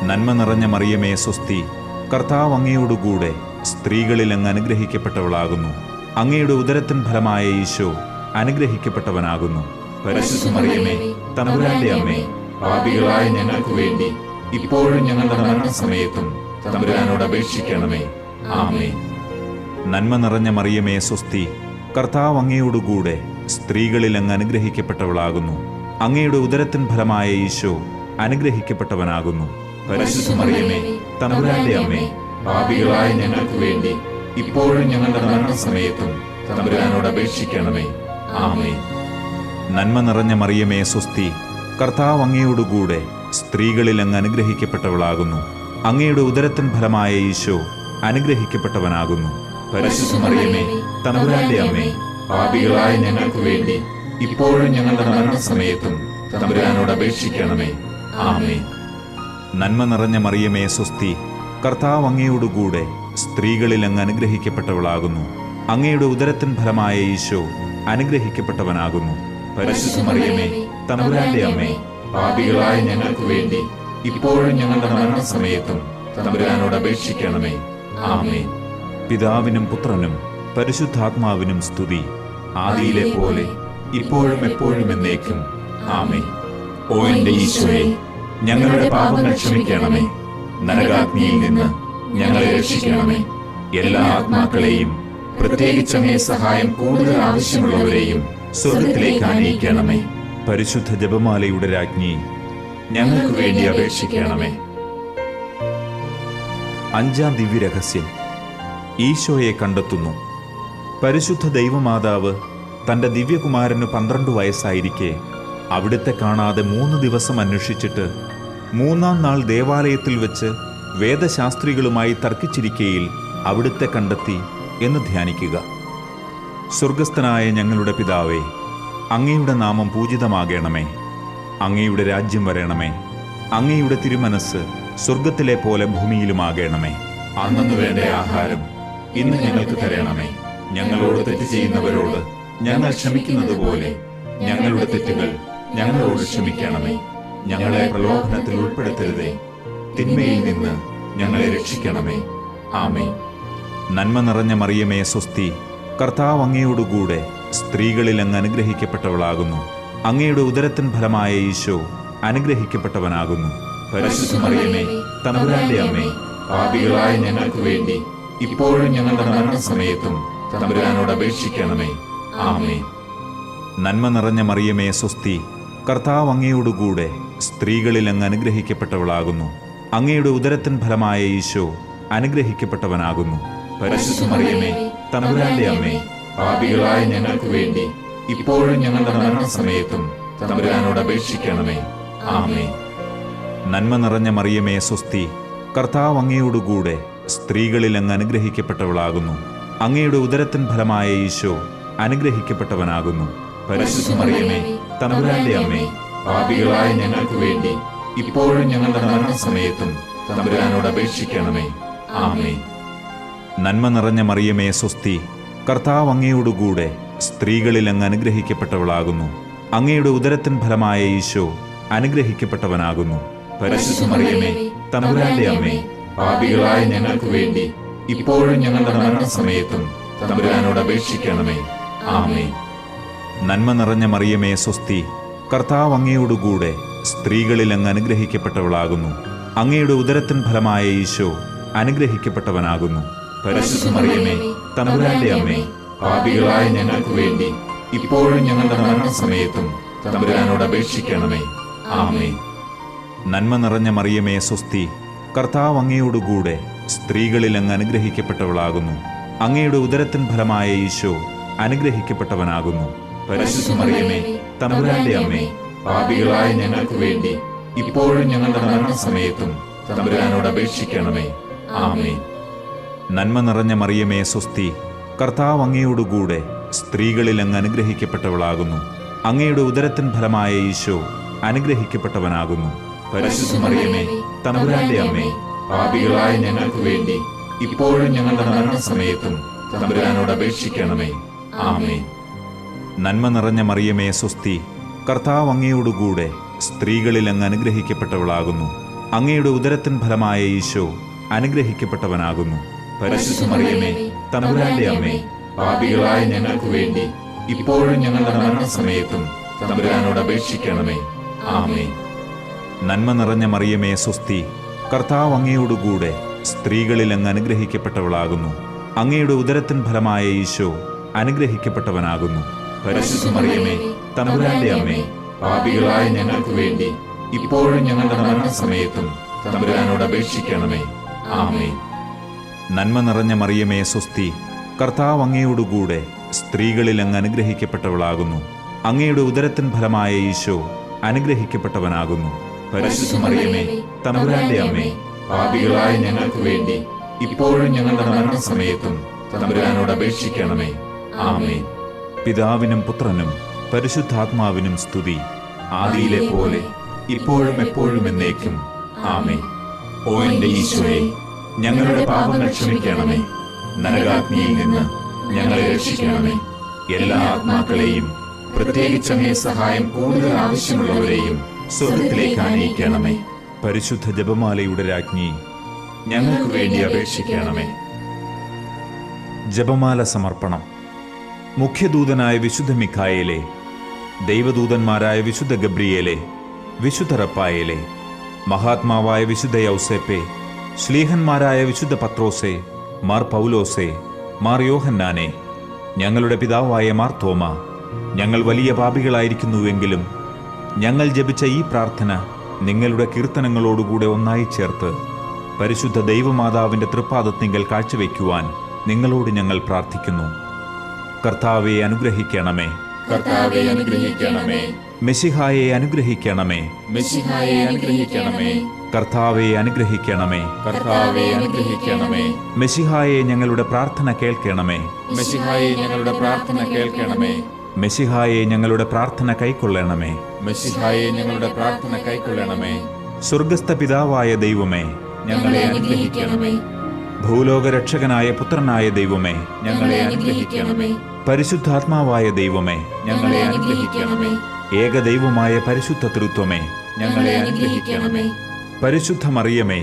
നന്മ നിറഞ്ഞ മറിയമേ, സ്വസ്തി. കർത്താവ് അങ്ങയോടുകൂടെ സ്ത്രീകളിൽ അങ്ങ് അനുഗ്രഹിക്കപ്പെട്ടവളാകുന്നു. അങ്ങയുടെ ഉദരത്തിൻ ഫലമായ ഈശോ അനുഗ്രഹിക്കപ്പെട്ടവനാകുന്നു. പരിശുദ്ധ മറിയമേ, തമ്പുരാന്റെ അമ്മേ, പാപികളായ ഞങ്ങൾക്ക് വേണ്ടി ഇപ്പോഴും ഞങ്ങളുടെ മരണസമയത്തും തമ്പുരാനോട് അപേക്ഷിക്കണമേ. ആമേൻ. നന്മ നിറഞ്ഞ മറിയമേ സ്വസ്തി, കർത്താവ് അങ്ങയോടുകൂടെ സ്ത്രീകളിൽ അങ്ങ് അനുഗ്രഹിക്കപ്പെട്ടവളാകുന്നു. അങ്ങയുടെ ഉദരത്തിൻ ഫലമായ ഈശോ അനുഗ്രഹിക്കപ്പെട്ടവനാകുന്നു. പരിശുദ്ധ മറിയമേ, തമ്പുരാന്റെ അമ്മേ, പാപികളായ ഞങ്ങൾക്ക് വേണ്ടി ഇപ്പോഴും ഞങ്ങളുടെ മരണസമയത്തും തമ്പുരാനോട് അപേക്ഷിക്കണമേ. ആമേൻ. നന്മ നിറഞ്ഞ മറിയമേ സ്വസ്തി, കർത്താവ് അങ്ങയോടുകൂടെ സ്ത്രീകളിൽ അങ്ങ് അനുഗ്രഹിക്കപ്പെട്ടവളാകുന്നു. അങ്ങയുടെ ഉദരത്തിൻ ഫലമായ ഈശോ അനുഗ്രഹിക്കപ്പെട്ടവനാകുന്നു. പരിശുദ്ധ മറിയമേ, തമ്പുരാന്റെ അമ്മേ, പാപികളായ ഞങ്ങൾക്ക് വേണ്ടി ഇപ്പോഴും ഞങ്ങളുടെ മരണസമയത്തും തമ്പുരാനോട് അപേക്ഷിക്കണമേ. ആമേൻ. നന്മ നിറഞ്ഞ മറിയമേ സ്വസ്തി, കർത്താവ് അങ്ങയോടുകൂടെ സ്ത്രീകളിൽ അങ്ങ് അനുഗ്രഹിക്കപ്പെട്ടവളാകുന്നു. അങ്ങയുടെ ഉദരത്തിൻ ഫലമായ ഈശോ അനുഗ്രഹിക്കപ്പെട്ടവനാകുന്നു. പരിശുദ്ധ മറിയമേ, തമ്പുരാന്റെ അമ്മേ, പാപികളായ ഞങ്ങൾക്ക് വേണ്ടി ഇപ്പോഴും ഞങ്ങളുടെ മരണസമയത്തും തമ്പുരാനോട് അപേക്ഷിക്കണമേ. ആമേൻ. പിതാവിനും പുത്രനും പരിശുദ്ധാത്മാവിനും സ്തുതി, ആദിയിലെ പോലെ ഇപ്പോഴും എപ്പോഴും എന്നേക്കും. ആമേൻ. ഓ എന്റെ ഈശോയെ, ഞങ്ങളുടെ പാപങ്ങൾ ക്ഷമിക്കണമേ. നരകാഗ്നിയിൽ നിന്ന് ഞങ്ങളെ രക്ഷിക്കണമേ. എല്ലാ ആത്മാക്കളെയും, പ്രത്യേകിച്ച് അങ്ങേ സഹായം കൂടുതൽ ആവശ്യമുള്ളവരെയും സ്വർഗത്തിലേക്ക് ആനയിക്കണമേ. പരിശുദ്ധ ജപമാലയുടെ രാജ്ഞി, ഞങ്ങൾക്ക് വേണ്ടി അപേക്ഷിക്കണമേ. അഞ്ചാം ദിവ്യരഹസ്യം, ഈശോയെ കണ്ടെത്തുന്നു. പരിശുദ്ധ ദൈവമാതാവ് തന്റെ ദിവ്യകുമാരന് 12 വയസ്സായിരിക്കെ അവിടുത്തെ കാണാതെ 3 ദിവസം അന്വേഷിച്ചിട്ട് 3-ാം നാൾ ദേവാലയത്തിൽ വെച്ച് വേദശാസ്ത്രികളുമായി തർക്കിച്ചിരിക്കയിൽ അവിടുത്തെ കണ്ടെത്തി എന്ന് ധ്യാനിക്കുക. സ്വർഗസ്ഥനായ ഞങ്ങളുടെ പിതാവേ, അങ്ങയുടെ നാമം പൂജിതമാകണമേ. അങ്ങയുടെ രാജ്യം വരണമേ. അങ്ങയുടെ തിരുമനസ് സ്വർഗത്തിലെ പോലെ ഭൂമിയിലുമാകണമേ. അന്നു വേണ്ട ആഹാരം ഇന്ന് ഞങ്ങൾക്ക് തരണമേ. ഞങ്ങളോട് തെറ്റ് ചെയ്യുന്നവരോട് ഞങ്ങൾ ക്ഷമിക്കുന്നത് പോലെ ഞങ്ങളുടെ തെറ്റുകൾ ഞങ്ങളോട് ക്ഷമിക്കണമേ. ഞങ്ങളെ പ്രലോഭനത്തിൽ ഉൾപ്പെടുത്തരുതേ, തിന്മയിൽ നിന്ന് ഞങ്ങളെ രക്ഷിക്കണമേ. ആമേൻ. നന്മ നിറഞ്ഞ മറിയമേ സ്വസ്തി, കർത്താവ് അങ്ങയോടുകൂടെ സ്ത്രീകളിൽ അങ്ങ് അനുഗ്രഹിക്കപ്പെട്ടവളാകുന്നു. അങ്ങയുടെ ഉദരത്തിൻ ഫലമായ ഈശോ അനുഗ്രഹിക്കപ്പെട്ടവനാകുന്നു. പരിശുദ്ധ മറിയമേ, തമ്പുരാന്റെ അമ്മേ, പാപികളായ ഞങ്ങൾക്ക് വേണ്ടി ഇപ്പോഴും ഞങ്ങളുടെ മരണസമയത്തും തമ്പുരാനോട് അപേക്ഷിക്കണമേ. ആമേൻ. നന്മ നിറഞ്ഞ മറിയമേ സ്വസ്തി, കർത്താവ് അങ്ങയോടുകൂടെ സ്ത്രീകളിൽ അങ്ങ് അനുഗ്രഹിക്കപ്പെട്ടവളാകുന്നു. അങ്ങയുടെ ഉദരത്തിൻ ഫലമായ ഈശോ അനുഗ്രഹിക്കപ്പെട്ടവനാകുന്നു. പരിശുദ്ധ മറിയമേ, തമ്പുരാന്റെ അമ്മേ, പാപികളായ ഞങ്ങൾക്ക് വേണ്ടി ഇപ്പോഴും ഞങ്ങളുടെ മരണസമയത്തും തമ്പുരാനോട് അപേക്ഷിക്കണമേ. ആമേൻ. നന്മ നിറഞ്ഞ മറിയമേ സ്വസ്തി, കർത്താവ് അങ്ങയോടുകൂടെ സ്ത്രീകളിൽ അങ്ങ് അനുഗ്രഹിക്കപ്പെട്ടവളാകുന്നു. അങ്ങയുടെ ഉദരത്തിൻ ഫലമായ ഈശോ അനുഗ്രഹിക്കപ്പെട്ടവനാകുന്നു. പരിശുദ്ധ മറിയമേ, തമ്പുരാന്റെ അമ്മേ, പാപികളായ ഞങ്ങൾക്ക് വേണ്ടി ഇപ്പോഴും ഞങ്ങളുടെ മരണസമയത്തും തമ്പുരാനോട് അപേക്ഷിക്കണമേ. ആമേൻ. നന്മ നിറഞ്ഞ മറിയമേ സ്വസ്തി, കർത്താവ് അങ്ങയോടുകൂടെ സ്ത്രീകളിൽ അങ്ങ് അനുഗ്രഹിക്കപ്പെട്ടവളാകുന്നു. അങ്ങയുടെ ഉദരത്തിൻ ഫലമായ ഈശോ അനുഗ്രഹിക്കപ്പെട്ടവനാകുന്നു. പരിശുദ്ധ മറിയമേ, തമ്പുരാന്റെ അമ്മേ, പാപികളായ ഞങ്ങൾക്ക് വേണ്ടി ഇപ്പോഴും ഞങ്ങളുടെ മരണസമയത്തും തമ്പുരാനോട് അപേക്ഷിക്കണമേ. ആമേൻ. നന്മ നിറഞ്ഞ മറിയമേ സ്വസ്തി, കർത്താവ് അങ്ങയോടുകൂടെ സ്ത്രീകളിൽ അങ്ങ് അനുഗ്രഹിക്കപ്പെട്ടവളാകുന്നു. അങ്ങയുടെ ഉദരത്തിൻ ഫലമായ ഈശോ അനുഗ്രഹിക്കപ്പെട്ടവനാകുന്നു. പരിശുദ്ധ മറിയമേ, തമ്പുരാന്റെ അമ്മേ, പാപികളായ ഞങ്ങൾക്ക് വേണ്ടി ഇപ്പോഴും ഞങ്ങളുടെ മരണസമയത്തും തമ്പുരാനോട് അപേക്ഷിക്കണമേ. ആമേൻ. നന്മ നിറഞ്ഞ മറിയമേ സ്വസ്തി, കർത്താവ് അങ്ങയോടുകൂടെ സ്ത്രീകളിൽ അങ്ങ് അനുഗ്രഹിക്കപ്പെട്ടവളാകുന്നു. അങ്ങയുടെ ഉദരത്തിൻ ഫലമായ ഈശോ അനുഗ്രഹിക്കപ്പെട്ടവനാകുന്നു. പരിശുദ്ധ മറിയമേ, തമ്പുരാന്റെ അമ്മേ, പാപികളായ ഞങ്ങൾക്ക് വേണ്ടി ഇപ്പോഴും ഞങ്ങളുടെ മരണസമയത്തും തമ്പുരാനോട് അപേക്ഷിക്കണമേ. ആമേൻ. നന്മ നിറഞ്ഞ മറിയമേ സ്വസ്തി, കർത്താവ് അങ്ങയോടുകൂടെ സ്ത്രീകളിൽ അങ്ങ് അനുഗ്രഹിക്കപ്പെട്ടവളാകുന്നു. അങ്ങയുടെ ഉദരത്തിൻ ഫലമായ ഈശോ അനുഗ്രഹിക്കപ്പെട്ടവനാകുന്നു. പരിശുദ്ധ മറിയമേ, തമ്പുരാന്റെ അമ്മേ, പാപികളായ ഞങ്ങൾക്ക് വേണ്ടി ഇപ്പോഴും ഞങ്ങളുടെ മരണസമയത്തും തമ്പുരാനോട് അപേക്ഷിക്കണമേ. ആമേൻ. നന്മ നിറഞ്ഞ മറിയമേ സ്വസ്തി, കർത്താവ് അങ്ങയോടുകൂടെ സ്ത്രീകളിൽ അങ്ങ് അനുഗ്രഹിക്കപ്പെട്ടവളാകുന്നു. അങ്ങയുടെ ഉദരത്തിൻ ഫലമായ ഈശോ അനുഗ്രഹിക്കപ്പെട്ടവനാകുന്നു. പരിശുദ്ധ മറിയമേ, തമ്പുരാന്റെ അമ്മേ, പാപികളായ ഞങ്ങൾക്ക് വേണ്ടി ഇപ്പോഴും ഞങ്ങളുടെ മരണസമയത്തും തമ്പുരാനോട് അപേക്ഷിക്കണമേ. ആമേൻ. നന്മ നിറഞ്ഞ മറിയമേ സ്വസ്തി, കർത്താവ് അങ്ങയോടുകൂടെ സ്ത്രീകളിൽ അങ്ങ് അനുഗ്രഹിക്കപ്പെട്ടവളാകുന്നു. അങ്ങയുടെ ഉദരത്തിൻ ഫലമായ ഈശോ അനുഗ്രഹിക്കപ്പെട്ടവനാകുന്നു. പരിശുദ്ധ മറിയമേ, തമ്പുരാന്റെ അമ്മേ, പാപികളായ ഞങ്ങൾക്ക് വേണ്ടി ഇപ്പോഴും ഞങ്ങളുടെ മരണസമയത്തും തമ്പുരാനോട് അപേക്ഷിക്കണമേ. ആമേൻ. നന്മ നിറഞ്ഞ മറിയമേ, സ്വസ്തി. കർത്താവ് അങ്ങയോടുകൂടെ സ്ത്രീകളിൽ അങ്ങ് അനുഗ്രഹിക്കപ്പെട്ടവളാകുന്നു. അങ്ങയുടെ ഉദരത്തിൻ ഫലമായ ഈശോ അനുഗ്രഹിക്കപ്പെട്ടവനാകുന്നു. പരിശുദ്ധ മറിയമേ, തമ്പുരാന്റെ അമ്മേ, പാപികളായ ഞങ്ങൾക്ക് വേണ്ടി ഇപ്പോഴും ഞങ്ങളുടെ മരണസമയത്തും തമ്പുരാനോട് അപേക്ഷിക്കണമേ. ആമേൻ. പിതാവിനും പുത്രനും പരിശുദ്ധാത്മാവിനും സ്തുതി, ആദിയിലെ പോലെ ഇപ്പോഴും എപ്പോഴും എന്നേക്കും. ആമേൻ. ഓ എന്റെ ഈശോയെ, ഞങ്ങളുടെ പാപങ്ങൾ ക്ഷമിക്കണമേ. നരകാഗ്നിയിൽ നിന്ന് ഞങ്ങളെ രക്ഷിക്കണമേ. എല്ലാ ആത്മാക്കളെയും, പ്രത്യേകിച്ച് അങ്ങേ സഹായം കൂടുതൽ ആവശ്യമുള്ളവരെയും സ്വർഗ്ഗത്തിലേക്ക് ആനയിക്കണമേ. പരിശുദ്ധ ജപമാലയുടെ രാജ്ഞി, ഞങ്ങൾക്ക് വേണ്ടി അപേക്ഷിക്കണമേ. ജപമാല സമർപ്പണം. മുഖ്യദൂതനായ വിശുദ്ധ മിഖായേലെ, ദൈവദൂതന്മാരായ വിശുദ്ധ ഗബ്രിയേലെ, വിശുദ്ധ റപ്പായേലെ, മഹാത്മാവായ വിശുദ്ധ യൗസേപ്പെ, ശ്ലീഹന്മാരായ വിശുദ്ധ പത്രോസെ, മാർ പൗലോസെ, മാർ യോഹന്നാനെ, ഞങ്ങളുടെ പിതാവായ മാർ തോമ, ഞങ്ങൾ വലിയ പാപികളായിരിക്കുന്നുവെങ്കിലും ഞങ്ങൾ ജപിച്ച ഈ പ്രാർത്ഥന നിങ്ങളുടെ കീർത്തനങ്ങളോടുകൂടെ ഒന്നായി ചേർത്ത് പരിശുദ്ധ ദൈവമാതാവിൻ്റെ തൃപ്പാദത്തിങ്കൽ കാഴ്ചവെക്കുവാൻ നിങ്ങളോട് ഞങ്ങൾ പ്രാർത്ഥിക്കുന്നു. കർത്താവെ അനുഗ്രഹിക്കണമേ. കർത്താവെ അനുഗ്രഹിക്കണമേ. മെശിഹായെ അനുഗ്രഹിക്കണമേ. മെശിഹായെ അനുഗ്രഹിക്കണമേ. കർത്താവെ അനുഗ്രഹിക്കണമേ. കർത്താവെ അനുഗ്രഹിക്കണമേ. മെശിഹായെ ഞങ്ങളുടെ പ്രാർത്ഥന കേൾക്കണമേ. മെശിഹായെ ഞങ്ങളുടെ പ്രാർത്ഥന കേൾക്കണമേ. മെശിഹായെ ഞങ്ങളുടെ പ്രാർത്ഥന കൈക്കൊള്ളണമേ. മെശിഹായെ ഞങ്ങളുടെ പ്രാർത്ഥന കൈക്കൊള്ളണമേ. സ്വർഗസ്ഥ പിതാവായ ദൈവമേ, ഞങ്ങളെ അനുഗ്രഹിക്കണമേ. ഭൂലോകരക്ഷകനായ പുത്രനായ ദൈവമേ, ഞങ്ങളെ അനുഗ്രഹിക്കണമേ. പരിശുദ്ധാത്മാവായ ദൈവമേ, ഞങ്ങളെ അനുഗ്രഹിക്കണമേ. ഏകദൈവമായ പരിശുദ്ധ തൃത്വമേ, ഞങ്ങളെ അനുഗ്രഹിക്കണമേ. പരിശുദ്ധ മറിയമേ,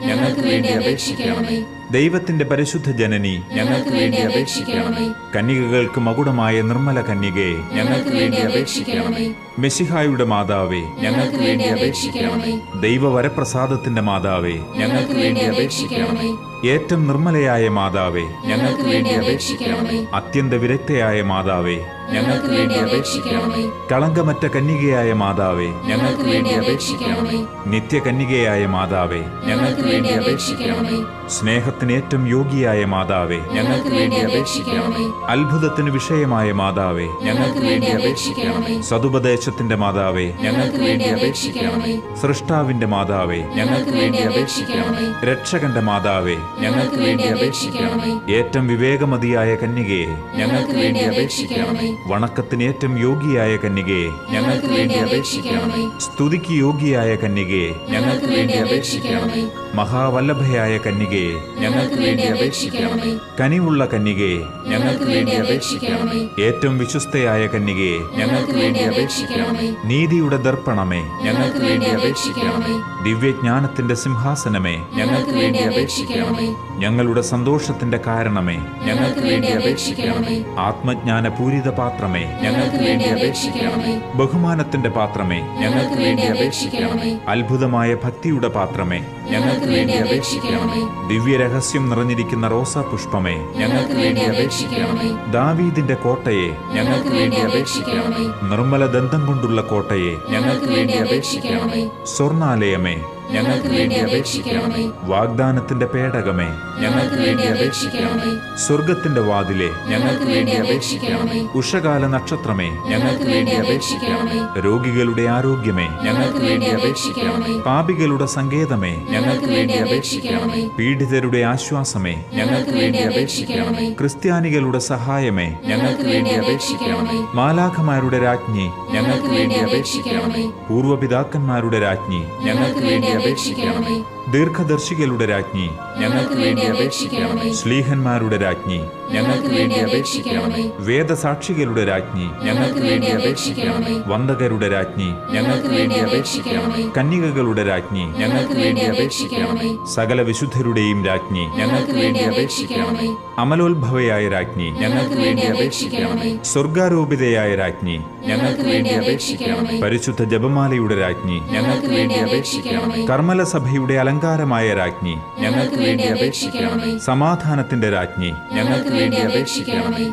ഞങ്ങൾക്ക് വേണ്ടി അപേക്ഷിക്കണമേ. ദൈവത്തിന്റെ പരിശുദ്ധ ജനനി, ഞങ്ങൾക്ക് വേണ്ടി അപേക്ഷിക്കണമേ. കന്യകകൾക്ക് മകുടമായ നിർമ്മല കന്യകേ, ഞങ്ങൾക്ക് വേണ്ടി അപേക്ഷിക്കണമേ. മെശിഹായുടെ മാതാവേ, ഞങ്ങൾക്ക് വേണ്ടി അപേക്ഷിക്കണമേ. ദൈവവരപ്രസാദത്തിന്റെ മാതാവേ, ഞങ്ങൾക്ക് വേണ്ടി അപേക്ഷിക്കണമേ. ഏറ്റവും നിർമ്മലയായ മാതാവേ, ഞങ്ങൾക്ക് വേണ്ടി അപേക്ഷിക്കണമേ. അത്യന്ത വിരക്തയായ മാതാവേ, ഞങ്ങൾക്ക് വേണ്ടി അപേക്ഷിക്കണമേ. കളങ്കമറ്റ കന്യകയായ മാതാവേ, ഞങ്ങൾക്ക് വേണ്ടി അപേക്ഷിക്കണമേ. നിത്യകന്യകയായ മാതാവേ, ഞങ്ങൾക്ക് വേണ്ടി അപേക്ഷിക്കണമേ. സ്നേഹത്തിന് ഏറ്റവും യോഗ്യയായ മാതാവേ, ഞങ്ങൾക്ക് വേണ്ടി അപേക്ഷിക്കണമേ. അത്ഭുതത്തിന് വിഷയമായ മാതാവേ, ഞങ്ങൾക്ക് വേണ്ടി അപേക്ഷിക്കണമേ. സതുപദേശത്തിന്റെ മാതാവേ, ഞങ്ങൾക്ക് വേണ്ടി അപേക്ഷിക്കണമേ. സൃഷ്ടാവിന്റെ മാതാവേ, ഞങ്ങൾക്ക് വേണ്ടി അപേക്ഷിക്കണമേ. രക്ഷകന്റെ മാതാവേ, ഞങ്ങൾക്ക് വേണ്ടി അപേക്ഷിക്കണമേ. ഏറ്റവും വിവേകമതിയായ കന്യകയെ, ഞങ്ങൾക്ക് വേണ്ടി അപേക്ഷിക്കണമേ. വണക്കത്തിന് ഏറ്റവും യോഗ്യയായ കന്യകയെ, ഞങ്ങൾക്ക് വേണ്ടി അപേക്ഷിക്കണമേ. സ്തുതിക്ക് യോഗ്യയായ കന്യകയെ, ഞങ്ങൾക്ക് വേണ്ടി അപേക്ഷിക്കണമേ. മഹാവല്ലഭയായ കന്യകയെ, ഞങ്ങൾക്ക് വേണ്ടി അപേക്ഷിക്കണമേ. കനിവുള്ള കന്യകയെ, ഞങ്ങൾക്ക് വേണ്ടി അപേക്ഷിക്കണമേ. ഏറ്റവും വിശ്വസ്തയായ കന്യകയെ, ഞങ്ങൾക്ക് വേണ്ടി അപേക്ഷിക്കണമേ. നീതിയുടെ ദർപ്പണമേ, ഞങ്ങൾക്ക് വേണ്ടി അപേക്ഷിക്കണമേ. ദിവ്യജ്ഞാനത്തിന്റെ സിംഹാസനമേ, ഞങ്ങൾക്ക് വേണ്ടി അപേക്ഷിക്കണമേ. ഞങ്ങളുടെ സന്തോഷത്തിന്റെ കാരണമേ, ഞങ്ങൾക്ക് വേണ്ടി അപേക്ഷിക്കണമേ. ആത്മജ്ഞാന പൂരിത പാത്രമേ, ഞങ്ങൾക്ക് വേണ്ടി അപേക്ഷിക്കണമേ. ബഹുമാനത്തിന്റെ പാത്രമേ, ഞങ്ങൾക്ക് വേണ്ടി അപേക്ഷിക്കണമേ. അത്ഭുതമായ ഭക്തിയുടെ പാത്രമേ, ഞങ്ങൾക്ക് വേണ്ടി അപേക്ഷിക്കണമേ. ദിവ്യരഹസ്യം നിറഞ്ഞിരിക്കുന്ന റോസാ പുഷ്പമേ, ഞങ്ങൾക്ക് വേണ്ടി അപേക്ഷിക്കണമേ. ദാവീദിന്റെ കോട്ടയെ, ഞങ്ങൾക്ക് വേണ്ടി അപേക്ഷിക്കണമേ. നിർമ്മല ദന്തം കൊണ്ടുള്ള കോട്ടയെ, ഞങ്ങൾക്ക് വേണ്ടി അപേക്ഷിക്കണമേ. സ്വർണാലയമേ, ഞങ്ങൾക്ക് വേണ്ടി അപേക്ഷിക്കണമേ. വാഗ്ദാനത്തിന്റെ പേടകമേ, ഞങ്ങൾക്ക് വേണ്ടി അപേക്ഷിക്കണമേ. സ്വർഗത്തിന്റെ വാതിലെ, ഞങ്ങൾക്ക് വേണ്ടി അപേക്ഷിക്കണമേ. ഉഷകാല നക്ഷത്രമേ, ഞങ്ങൾക്ക് വേണ്ടി അപേക്ഷിക്കണമേ. രോഗികളുടെ ആരോഗ്യമേ, ഞങ്ങൾക്ക് വേണ്ടി അപേക്ഷിക്കണമേ. പാപികളുടെ സങ്കേതമേ, ഞങ്ങൾക്ക് വേണ്ടി അപേക്ഷിക്കണമേ. പീഡിതരുടെ ആശ്വാസമേ, ഞങ്ങൾക്ക് വേണ്ടി അപേക്ഷിക്കണമേ. ക്രിസ്ത്യാനികളുടെ സഹായമേ, ഞങ്ങൾക്ക് വേണ്ടി അപേക്ഷിക്കണമേ. മാലാഖമാരുടെ രാജ്ഞി, ഞങ്ങൾക്ക് വേണ്ടി അപേക്ഷിക്കണമേ. പൂർവപിതാക്കന്മാരുടെ രാജ്ഞി, ഞങ്ങൾക്ക് വേണ്ടി അപേക്ഷിക്കണമേ. ദീർഘദർശികളുടെ രാജ്ഞി, ഞങ്ങൾക്ക് വേണ്ടി അപേക്ഷിക്കണമേ. ശ്ലീഹന്മാരുടെ രാജ്ഞി, ഞങ്ങൾക്ക് വേണ്ടി അപേക്ഷിക്കണമേ. വേദസാക്ഷികളുടെ രാജ്ഞി, ഞങ്ങൾക്ക് വേണ്ടി അപേക്ഷിക്കണമേ. വന്ദകരുടെ രാജ്ഞി, ഞങ്ങൾക്ക് വേണ്ടി അപേക്ഷിക്കണമേ. കന്യകകളുടെ രാജ്ഞി, ഞങ്ങൾക്ക് വേണ്ടി അപേക്ഷിക്കണമേ. സകല വിശുദ്ധരുടെയും രാജ്ഞി, ഞങ്ങൾക്ക് വേണ്ടി അപേക്ഷിക്കണമേ. അമലോത്ഭവയായ രാജ്ഞി, ഞങ്ങൾക്ക് വേണ്ടി അപേക്ഷിക്കണമേ. സ്വർഗാരോപിതയായ രാജ്ഞി, ഞങ്ങൾക്ക് വേണ്ടി അപേക്ഷിക്കണമേ. പരിശുദ്ധ ജപമാലയുടെ രാജ്ഞി, ഞങ്ങൾക്ക് വേണ്ടി അപേക്ഷിക്കണമേ. കർമ്മലസഭയുടെ അലങ്കാരമായ രാജ്ഞി, ഞങ്ങൾക്ക് വേണ്ടി അപേക്ഷിക്കണമേ. സമാധാനത്തിന്റെ രാജ്ഞി, ഞങ്ങൾക്ക് വേണ്ടി അപേക്ഷിക്കണമേ.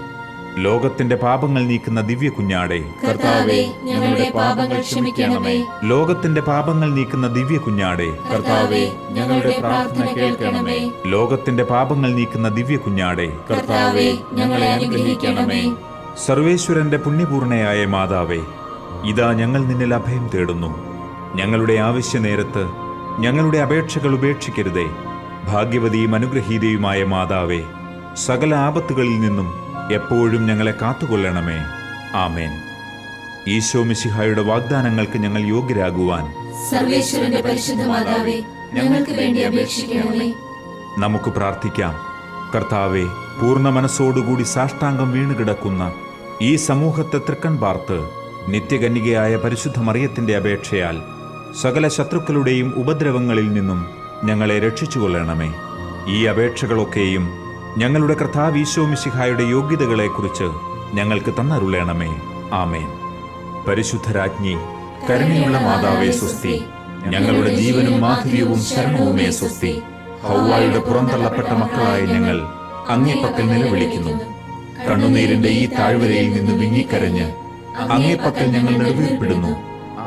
ലോകത്തിന്റെ പാപങ്ങൾ നീക്കുന്ന ദിവ്യ കുഞ്ഞാടെ, കർത്താവേ, ഞങ്ങളുടെ പാപങ്ങൾ ക്ഷമിക്കണമേ. ലോകത്തിന്റെ പാപങ്ങൾ നീക്കുന്ന ദിവ്യ കുഞ്ഞാടെ, കർത്താവേ, ഞങ്ങളുടെ പ്രാർത്ഥന കേൾക്കണമേ. ലോകത്തിന്റെ പാപങ്ങൾ നീക്കുന്ന ദിവ്യ കുഞ്ഞാടെ, കർത്താവേ, ഞങ്ങളെ അനുഗ്രഹിക്കണമേ. സർവേശ്വരന്റെ പുണ്യപൂർണയായ മാതാവേ, ഇതാ ഞങ്ങൾ നിന്നിൽ അഭയം തേടുന്നു. ഞങ്ങളുടെ ആവശ്യ നേരത്ത് ഞങ്ങളുടെ അപേക്ഷകൾ ഉപേക്ഷിക്കരുതേ. ഭാഗ്യവതിയും അനുഗ്രഹീതയുമായ മാതാവേ, സകല ആപത്തുകളിൽ നിന്നും എപ്പോഴും ഞങ്ങളെ കാത്തുകൊള്ളണമേ. ആമേൻ. ഈശോ മിശിഹായുടെ വാഗ്ദാനങ്ങൾക്ക് ഞങ്ങൾ യോഗ്യരാകുവാൻ സർവേശ്വരന്റെ പരിശുദ്ധ മാതാവേ, ഞങ്ങൾക്ക് വേണ്ടി അപേക്ഷിക്കണമേ. നമുക്ക് പ്രാർത്ഥിക്കാം. കർത്താവെ, പൂർണ്ണ മനസ്സോടുകൂടി സാഷ്ടാംഗം വീണുകിടക്കുന്ന ഈ സമൂഹത്തെ തൃക്കൺ പാർത്ത് നിത്യകന്യകയായ പരിശുദ്ധ മറിയത്തിന്റെ അപേക്ഷയാൽ സകല ശത്രുക്കളുടെയും ഉപദ്രവങ്ങളിൽ നിന്നും ഞങ്ങളെ രക്ഷിച്ചുകൊള്ളണമേ. ഈ അപേക്ഷകളൊക്കെയും ഞങ്ങളുടെ കർത്താവ് ഈശോ മിശിഹായുടെ യോഗ്യതകളെക്കുറിച്ച് ഞങ്ങൾക്ക് തന്നരുളേണമേ. ആമേൻ. പരിശുദ്ധരാജ്ഞി, കരുണയുള്ള മാതാവേ സ്വസ്തി. ഞങ്ങളുടെ ജീവനും മാധുര്യവും ശരണവുമേ സ്വസ്തി. ഹൗവായുടെ പുറന്തള്ളപ്പെട്ട മക്കളായ ഞങ്ങൾ അങ്ങേപ്പക്കൽ നിലവിളിക്കുന്നു. കണ്ണുനീരിന്റെ ഈ താഴ്വരയിൽ നിന്ന് വിങ്ങിക്കരഞ്ഞ് അങ്ങേപ്പക്കൽ ഞങ്ങൾ നെടുവീർപ്പിടുന്നു.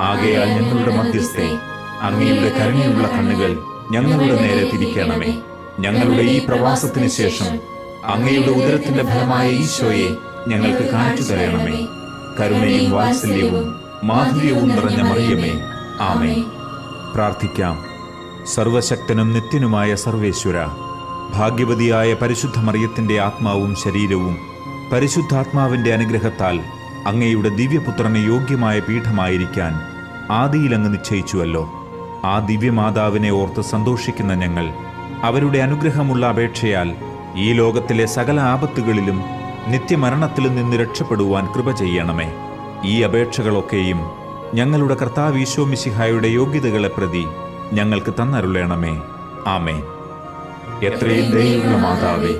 ആകയാൽ ഞങ്ങളുടെ മധ്യസ്ഥെ, അങ്ങയുടെ കരുണയുള്ള കണ്ണുകൾ ഞങ്ങളുടെ നേരെ തിരിക്കണമേ. ഞങ്ങളുടെ ഈ പ്രവാസത്തിന് ശേഷം അങ്ങയുടെ ഉദരത്തിന്റെ ഫലമായ ഈശോയെ ഞങ്ങൾക്ക് കാണിച്ചു തരണമേ. കരുണയും വാത്സല്യവും മാധുര്യവും നിറഞ്ഞ മറിയമേ, ആമേൻ. പ്രാർത്ഥിക്കാം. സർവശക്തനും നിത്യനുമായ സർവേശ്വര, ഭാഗ്യവതിയായ പരിശുദ്ധ മറിയത്തിന്റെ ആത്മാവും ശരീരവും പരിശുദ്ധാത്മാവിന്റെ അനുഗ്രഹത്താൽ അങ്ങയുടെ ദിവ്യപുത്രന് യോഗ്യമായ പീഠമായിരിക്കാൻ ആദിയിൽ അങ്ങ് നിശ്ചയിച്ചുവല്ലോ. ആ ദിവ്യമാതാവിനെ ഓർത്ത് സന്തോഷിക്കുന്ന ഞങ്ങൾ അവരുടെ അനുഗ്രഹമുള്ള അപേക്ഷയാൽ ഈ ലോകത്തിലെ സകല ആപത്തുകളിലും നിത്യമരണത്തിലും നിന്ന് രക്ഷപ്പെടുവാൻ കൃപ ചെയ്യണമേ. ഈ അപേക്ഷകളൊക്കെയും ഞങ്ങളുടെ കർത്താവ് ഈശോ മിശിഹായുടെ യോഗ്യതകളെ പ്രതി ഞങ്ങൾക്ക് തന്നരുളേണമേ. ആമേൻ. എത്രയും ദയയുള്ള മാതാവേ,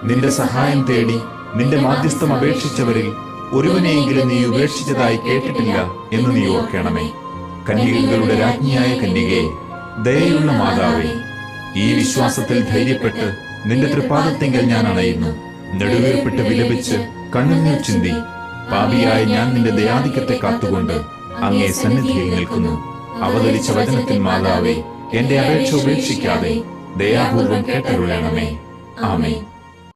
നിന്റെ സഹായം തേടി നിന്റെ മാധ്യസ്ഥം അപേക്ഷിച്ചവരിൽ ഒരുവനെയെങ്കിലും നീ ഉപേക്ഷിച്ചതായി കേട്ടിട്ടില്ല എന്ന് നീ ഓർക്കണമേ. കന്യകകളുടെ രാജ്ഞിയായ കന്യകയെ, ദയയുള്ള മാതാവേ, ഈ വിശ്വാസത്തിൽ ധൈര്യപ്പെട്ട് നിന്റെ തൃപ്പാദത്തിങ്കൽ ഞാൻ അണയുന്നു. നെടുവീർപ്പിട്ട് വിലപിച്ച് കണ്ണുനീർ ചിന്തി പാപിയായ ഞാൻ നിന്റെ ദയാധിക്യത്തെ കാത്തുകൊണ്ട് അങ്ങേ സന്നിധിയിൽ നിൽക്കുന്നു. അവതരിച്ച വചനത്തിൻ മാതാവേ, എന്റെ അപേക്ഷ ഉപേക്ഷിക്കാതെ ദയാപൂർവം കേട്ടരുളണമേ. ആമേൻ.